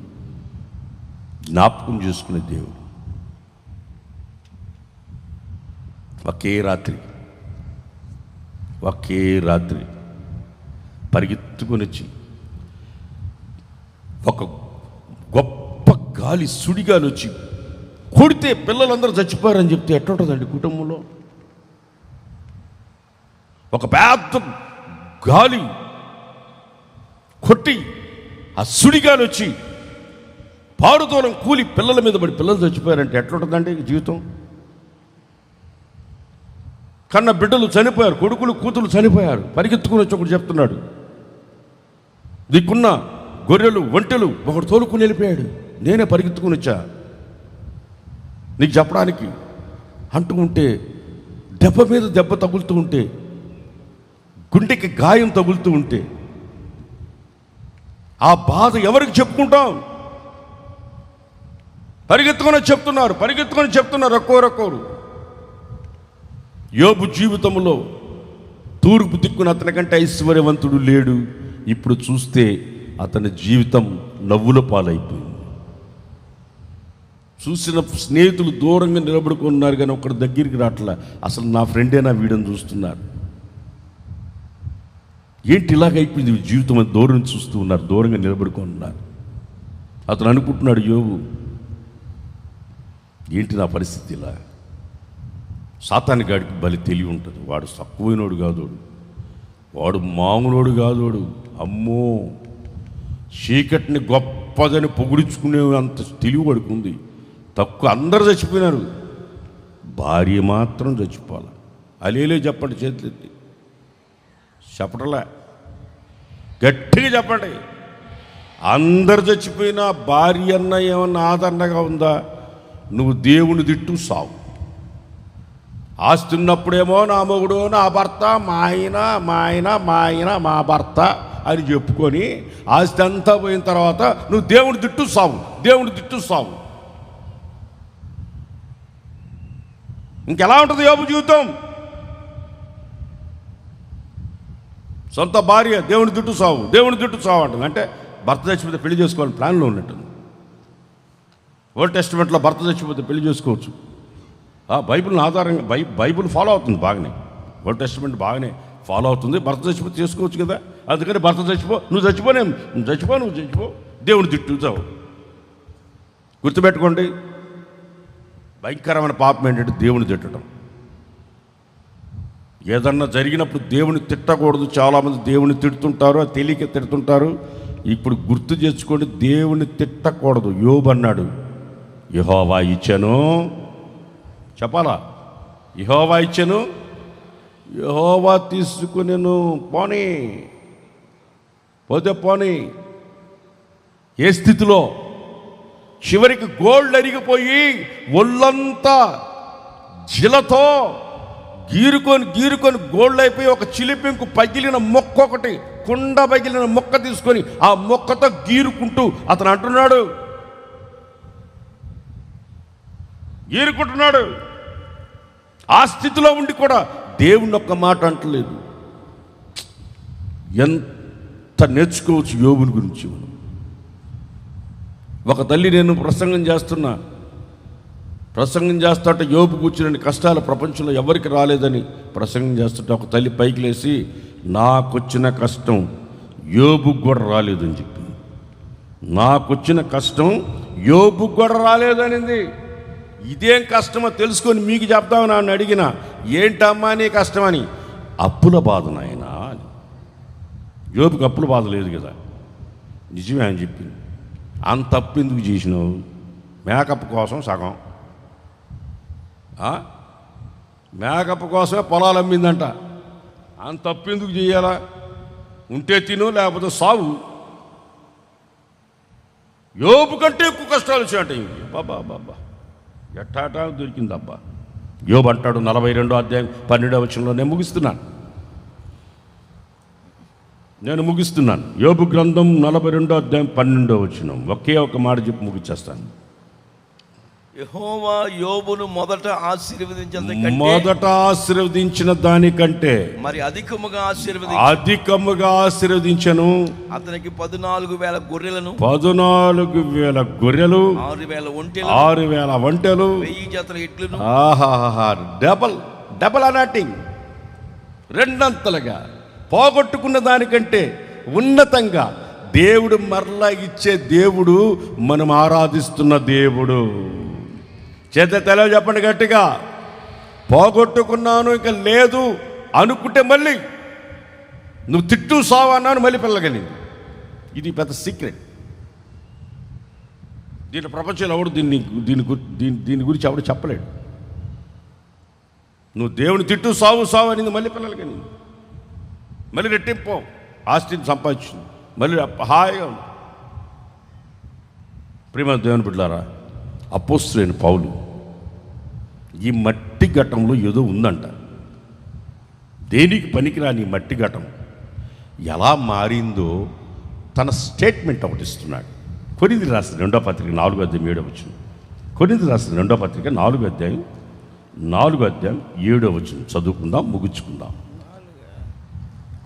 [SPEAKER 1] జ్ఞాపకం చేసుకునే దేవుడు. ఒకే రాత్రి పరిగెత్తుకొని వచ్చి ఒక గొప్ప గాలి, సుడిగాలి వచ్చి
[SPEAKER 2] కొడితే పిల్లలందరూ చచ్చిపోయారని చెప్తే ఎట్లుంటుందండి కుటుంబంలో? ఒక పెద్ద గాలి కొట్టి ఆ సుడిగాలి వచ్చి పారుదూరం కూలి పిల్లల మీద పడి పిల్లలు చచ్చిపోయారంటే ఎట్లుంటుందండి జీవితం? కన్న బిడ్డలు చనిపోయారు, కొడుకులు కూతురు చనిపోయారు. పరిగెత్తుకుని వచ్చి ఒకటి చెప్తున్నాడు, దిక్కున్న గొర్రెలు ఒంటెలు ఒకడు తోలుకుని వెళ్ళిపోయాడు, నేనే పరిగెత్తుకుని వచ్చా నీకు చెప్పడానికి అంటూ ఉంటే, దెబ్బ మీద దెబ్బ తగులుతూ ఉంటే, గుండెకి గాయం తగులుతూ ఉంటే ఆ బాధ ఎవరికి చెప్పుకుంటాం? పరిగెత్తుకొని చెప్తున్నారు ఒక్కోరొక్కోరు. యోబు జీవితంలో తూర్పు దిక్కున అతని కంటే ఐశ్వర్యవంతుడు లేడు. ఇప్పుడు చూస్తే అతని జీవితం నవ్వుల పాలైపోయింది. చూసిన స్నేహితులు దూరంగా నిలబడుకున్నారు, కానీ ఒకటి దగ్గరికి రావట్లా. అసలు నా ఫ్రెండేనా వీడని చూస్తున్నారు. ఏంటి ఇలాగైపోయింది జీవితం అని దూరం చూస్తూ ఉన్నారు, దూరంగా నిలబడుకున్నారు. అతను అనుకుంటున్నాడు, యోబు ఏంటి నా పరిస్థితి ఇలా? సాతాను గాడికి బలి తెలివి ఉంటుంది. వాడు తక్కువైనోడు కాదోడు, వాడు మామూలోడు కాదోడు. అమ్మో, చీకటిని గొప్పదని పొగుడించుకునే అంత తెలివి పడుకుంది. తక్కువ అందరూ చచ్చిపోయినారు, భార్య మాత్రం చచ్చిపోవాలి. అలేలే చెప్పండి, చేతులెత్తి చెప్పటలే, గట్టిగా చెప్పండి. అందరు చచ్చిపోయినా భార్య అన్న ఏమన్నా ఆదరణగా ఉందా? నువ్వు దేవుని తిట్టు సావు. ఆస్తి ఉన్నప్పుడేమో నా మొగుడు, నా భర్త, మా ఆయన మా భర్త అని చెప్పుకొని ఆస్తి అంతా పోయిన తర్వాత నువ్వు దేవుని తిట్టు సావు. ఇంకెలా ఉంటుంది యోబు జీవితం? సొంత భార్య దేవుని తిట్టు సావు అంటుంది. అంటే భర్త చచ్చిపోతే పెళ్లి చేసుకోవాలని ప్లాన్లో ఉన్నట్టుంది. ఓల్డ్ టెస్టిమెంట్లో భర్త చచ్చిపోతే పెళ్లి చేసుకోవచ్చు. బైబిల్ని ఆధారంగా బైబిల్ ఫాలో అవుతుంది బాగానే, ఓల్డ్ టెస్టిమెంట్ బాగానే ఫాలో అవుతుంది. భర్త చచ్చిపోతే చేసుకోవచ్చు కదా. అందుకని భర్త నువ్వు చచ్చిపో, దేవుని తిట్టు చావు. గుర్తుపెట్టుకోండి, భయంకరమైన పాపం ఏంటంటే దేవుని తిట్టడం. ఏదన్నా జరిగినప్పుడు దేవుని తిట్టకూడదు. చాలామంది దేవుని తిడుతుంటారు, తెలియక తిడుతుంటారు. ఇప్పుడు గుర్తు తెచ్చుకోండి, దేవుని తిట్టకూడదు. యోబు అన్నాడు, యెహోవా ఇచ్చాను, చెప్పాలా, యెహోవా ఇచ్చాను, యెహోవా తీసుకునేను, పోనీ. ఏ స్థితిలో? చివరికి గోల్డ్ అరిగిపోయి ఒళ్ళంతా జిలతో గీరుకొని గోల్డ్ అయిపోయి ఒక చిలిపింకు పగిలిన మొక్క, ఒకటి కుండ పగిలిన మొక్క తీసుకొని ఆ మొక్కతో గీరుకుంటూ అతను అంటున్నాడు, గీరుకుంటున్నాడు. ఆ స్థితిలో ఉండి కూడా దేవుని ఒక్క మాట అంటలేదు. ఎంత నేర్చుకోవచ్చు యోబుని గురించి మనం. ఒక తల్లి, నేను ప్రసంగం చేస్తుంటే యోబు కూర్చుని కష్టాలు ప్రపంచంలో ఎవరికి రాలేదని ప్రసంగం చేస్తుంటే ఒక తల్లి పైకి లేచి, నాకొచ్చిన కష్టం యోబుకు కూడా రాలేదని చెప్పింది. నాకొచ్చిన కష్టం యోబుకు కూడా రాలేదనింది. ఇదేం కష్టమో తెలుసుకొని మీకు చెప్తామని నన్ను అడిగిన, ఏంటమ్మా నీ కష్టమని. అప్పుల బాధ నాయనా అని. యోబుకి అప్పుల బాధ లేదు కదా. నిజమే అని చెప్పింది. అంత అప్పు ఎందుకు చేసినావు? మేకప్ కోసం సగం, మేకప్ కోసమే పొలాలు అమ్మిందంట. అంత అప్పు ఎందుకు చేయాలా? ఉంటే తిను, లేకపోతే సాగు. యోబు కంటే ఎక్కువ కష్టాలు వచ్చాయంట. బాబా ఎట్టాటా దొరికిందబ్బా. యోబు అంటాడు 42వ అధ్యాయం 12వ వచనంలో, నేను ముగిస్తున్నాను. యోబు గ్రంథం 42వ అధ్యాయం 12వ వచనం. ఒకే ఒక మాట చెప్పి ముగిచ్చేస్తాను.
[SPEAKER 3] యెహోవా యోబును మొదట
[SPEAKER 2] ఆశీర్వదించిన దానికంటే మరి అధికముగా ఆశీర్వదించను.
[SPEAKER 3] అతనికి 14,000 గొర్రెలను,
[SPEAKER 2] 14,000 గొర్రెలు, 6,000 ఒంటెలు,
[SPEAKER 3] 1000 జతల ఎడ్లను.
[SPEAKER 2] డబల్ అనాటింగ్, రెండంతలుగా పోగొట్టుకున్న దానికంటే ఉన్నతంగా దేవుడు మరలా ఇచ్చే దేవుడు మనం ఆరాధిస్తున్న దేవుడు. చేత తెలియ చెప్పండి గట్టిగా. పోగొట్టుకున్నాను ఇక లేదు అనుకుంటే మళ్ళీ నువ్వు తిట్టు సావు అన్నాను, మళ్ళీ పిల్లగలిగింది. ఇది పెద్ద సీక్రెట్. దీని ప్రపంచంలో ఎవడు దీని గురించి ఎవడు చెప్పలేడు. నువ్వు దేవుని తిట్టు సావు సావు అనేది మళ్ళీ పిల్లలకి, మళ్ళీ రెట్టింపు ఆస్తిని సంపాదించింది, మళ్ళీ హాయిగా ఉంది. ప్రియమైన దేవుని బిడ్డలారా, అపోస్తలుడైన పౌలు ఈ మట్టి ఘటంలో ఏదో ఉందంట. దేనికి పనికిరాని మట్టి ఘటం ఎలా మారిందో తన స్టేట్మెంట్ ఒకటి ఇస్తున్నాడు. కొరింథీయులకు రాసిన 2వ పత్రిక 4వ అధ్యాయం 7వ వచనం. కొరింథీయులకు రాసిన 2వ పత్రిక 4వ అధ్యాయం 7వ వచనం చదువుకుందాం, ముగించుకుందాం.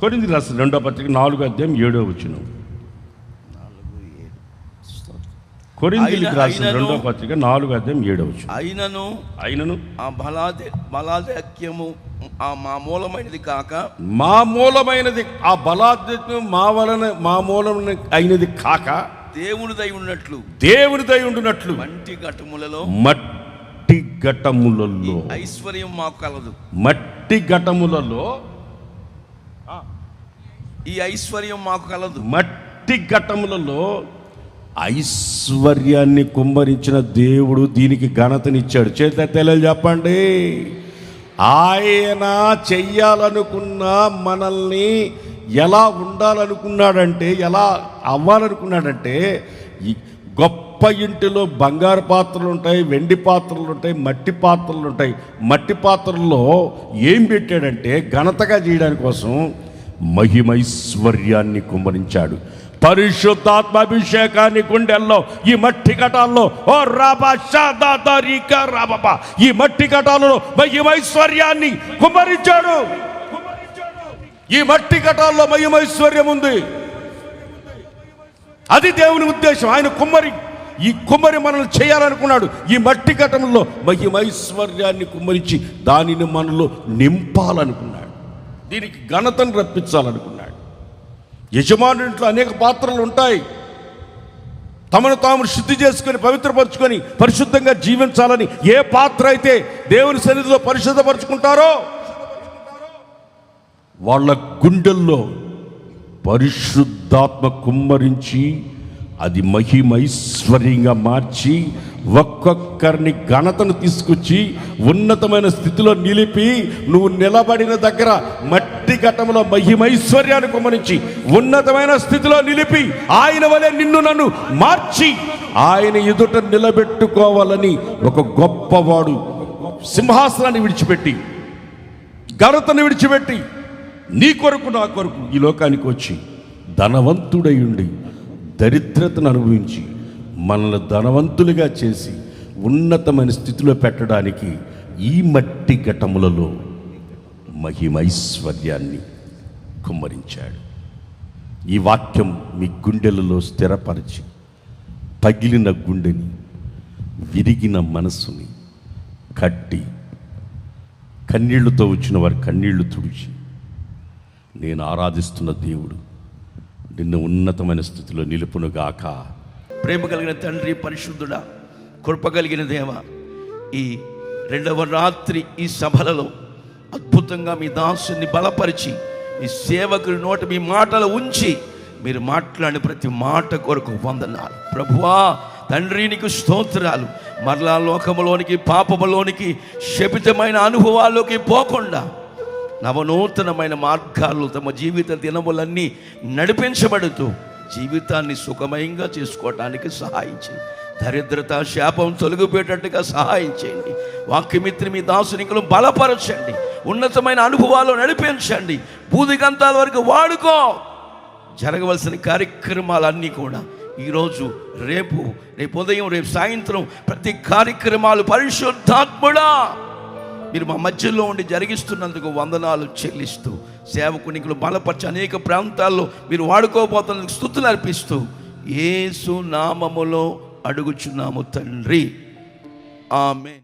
[SPEAKER 2] కొరింథీయులకు రాసిన 2వ పత్రిక 4వ అధ్యాయం 7వ వచనం. కొరింథీయులకు రాసిన 2వ పత్రిక 4వ అధ్యాయం 7వ వచనం. అయినను
[SPEAKER 3] ఆ బలాధిక్యము మా మూలమైనది కాక,
[SPEAKER 2] మా మూలమైనది ఆ బలాధిక్యం మా మూలమైన అయినది కాక,
[SPEAKER 3] దేవునిదై ఉండునట్లు మట్టి ఘటములలో ఐశ్వర్యం మాకు కలదు.
[SPEAKER 2] మట్టి ఘటములలో
[SPEAKER 3] ఈ ఐశ్వర్యం మాకు కలదు.
[SPEAKER 2] మట్టి ఘటములలో ఐశ్వర్యాన్ని కుమ్మరించిన దేవుడు దీనికి ఘనతనిచ్చాడు. చేత తెలియదు చెప్పండి. ఆయన చెయ్యాలనుకున్న మనల్ని ఎలా ఉండాలనుకున్నాడంటే, ఎలా అవ్వాలనుకున్నాడంటే, ఈ గొప్ప ఇంటిలో బంగారు పాత్రలు ఉంటాయి, వెండి పాత్రలు ఉంటాయి, మట్టి పాత్రలు ఉంటాయి. మట్టి పాత్రల్లో ఏం పెట్టాడంటే ఘనతగా చేయడానికి కోసం మహిమైశ్వర్యాన్ని కుమ్మరించాడు. పరిశుద్ధాత్మాభిషేకాన్ని గుండెల్లో ఈ మట్టి ఘటాల్లో ఓ రాబా రాబా ఈ మట్టి ఘటాలలో మహిమైశ్వర్యాన్ని కుమ్మరించాడు. ఈ మట్టి ఘటాల్లో మహిమైశ్వర్యం ఉంది. అది దేవుని ఉద్దేశం. ఆయన కుమ్మరి మనల్ని చేయాలనుకున్నాడు. ఈ మట్టి ఘటంలో మహిమైశ్వర్యాన్ని కుమ్మరించి దానిని మనలో నింపాలనుకున్నాడు. దీనికి ఘనతను రప్పించాలనుకున్నాడు. యజమాని ఇంట్లో అనేక పాత్రలు ఉంటాయి. తమను తాము శుద్ధి చేసుకొని పవిత్రపరచుకొని పరిశుద్ధంగా జీవించాలని ఏ పాత్ర అయితే దేవుని సన్నిధిలో పరిశుద్ధపరచుకుంటారో వాళ్ళ గుండెల్లో పరిశుద్ధాత్మ కుమ్మరించి అది మహిమైశ్వర్యంగా మార్చి ఒక్కొక్కరిని ఘనతను తీసుకొచ్చి ఉన్నతమైన స్థితిలో నిలిపి, నువ్వు నిలబడిన దగ్గర మట్టి ఘటంలో మహిమైశ్వర్యాన్ని కుమ్మరించి ఉన్నతమైన స్థితిలో నిలిపి ఆయన వలె నిన్ను నన్ను మార్చి ఆయన ఎదుట నిలబెట్టుకోవాలని ఒక గొప్పవాడు సింహాసనాన్ని విడిచిపెట్టి, ఘనతను విడిచిపెట్టి నీ కొరకు నా కొరకు ఈ లోకానికి వచ్చి ధనవంతుడై ఉండి దరిద్రతను అనుభవించి మనల్ని ధనవంతులుగా చేసి ఉన్నతమైన స్థితిలో పెట్టడానికి ఈ మట్టి ఘటములలో మహిమైశ్వర్యాన్ని కుమ్మరించాడు. ఈ వాక్యం మీ గుండెలలో స్థిరపరిచి పగిలిన గుండెని, విరిగిన మనస్సుని కట్టి, కన్నీళ్లతో వచ్చిన వారి కన్నీళ్లు తుడిచి, నేను ఆరాధిస్తున్న దేవుడు నిన్ను ఉన్నతమైన స్థితిలో నిలుపునుగాక.
[SPEAKER 3] ప్రేమ కలిగిన తండ్రి, పరిశుద్ధుడా, కృప కలిగిన దేవ, ఈ 2వ రాత్రి ఈ సభలలో అద్భుతంగా మీ దాసుని బలపరిచి ఈ సేవకుడి నోట మీ మాటలు ఉంచి మీరు మాట్లాడిన ప్రతి మాట కొరకు వందనాలు ప్రభువా. తండ్రి నీకు స్తోత్రాలు. మరలా లోకములోనికి, పాపములోనికి, శపితమైన అనుభవాల్లోకి పోకుండా నవనూతనమైన మార్గాలు తమ జీవిత దినములన్నీ నడిపించబడుతూ జీవితాన్ని సుఖమయంగా చేసుకోవటానికి సహాయం చేయండి. దరిద్రత, శాపం తొలగిపోయేటట్టుగా సహాయం చేయండి. వాక్యమిత్రి మీ దాసునికులు బలపరచండి. ఉన్నతమైన అనుభవాలు నడిపించండి. బూదిగంతాల వరకు వాడుకో. జరగవలసిన కార్యక్రమాలన్నీ కూడా ఈరోజు, రేపు ఉదయం, రేపు సాయంత్రం ప్రతి కార్యక్రమాలు పరిశుద్ధాత్ముడా మీరు మా మధ్యలో ఉండి జరిగిస్తున్నందుకు వందనాలు చెల్లిస్తూ, సేవకునికులు బలపరిచి అనేక ప్రాంతాల్లో మీరు వాడుకోబోతున్నందుకు స్తుతులు అర్పిస్తూ యేసు నామములో అడుగుచున్నాము తండ్రి. ఆమేన్.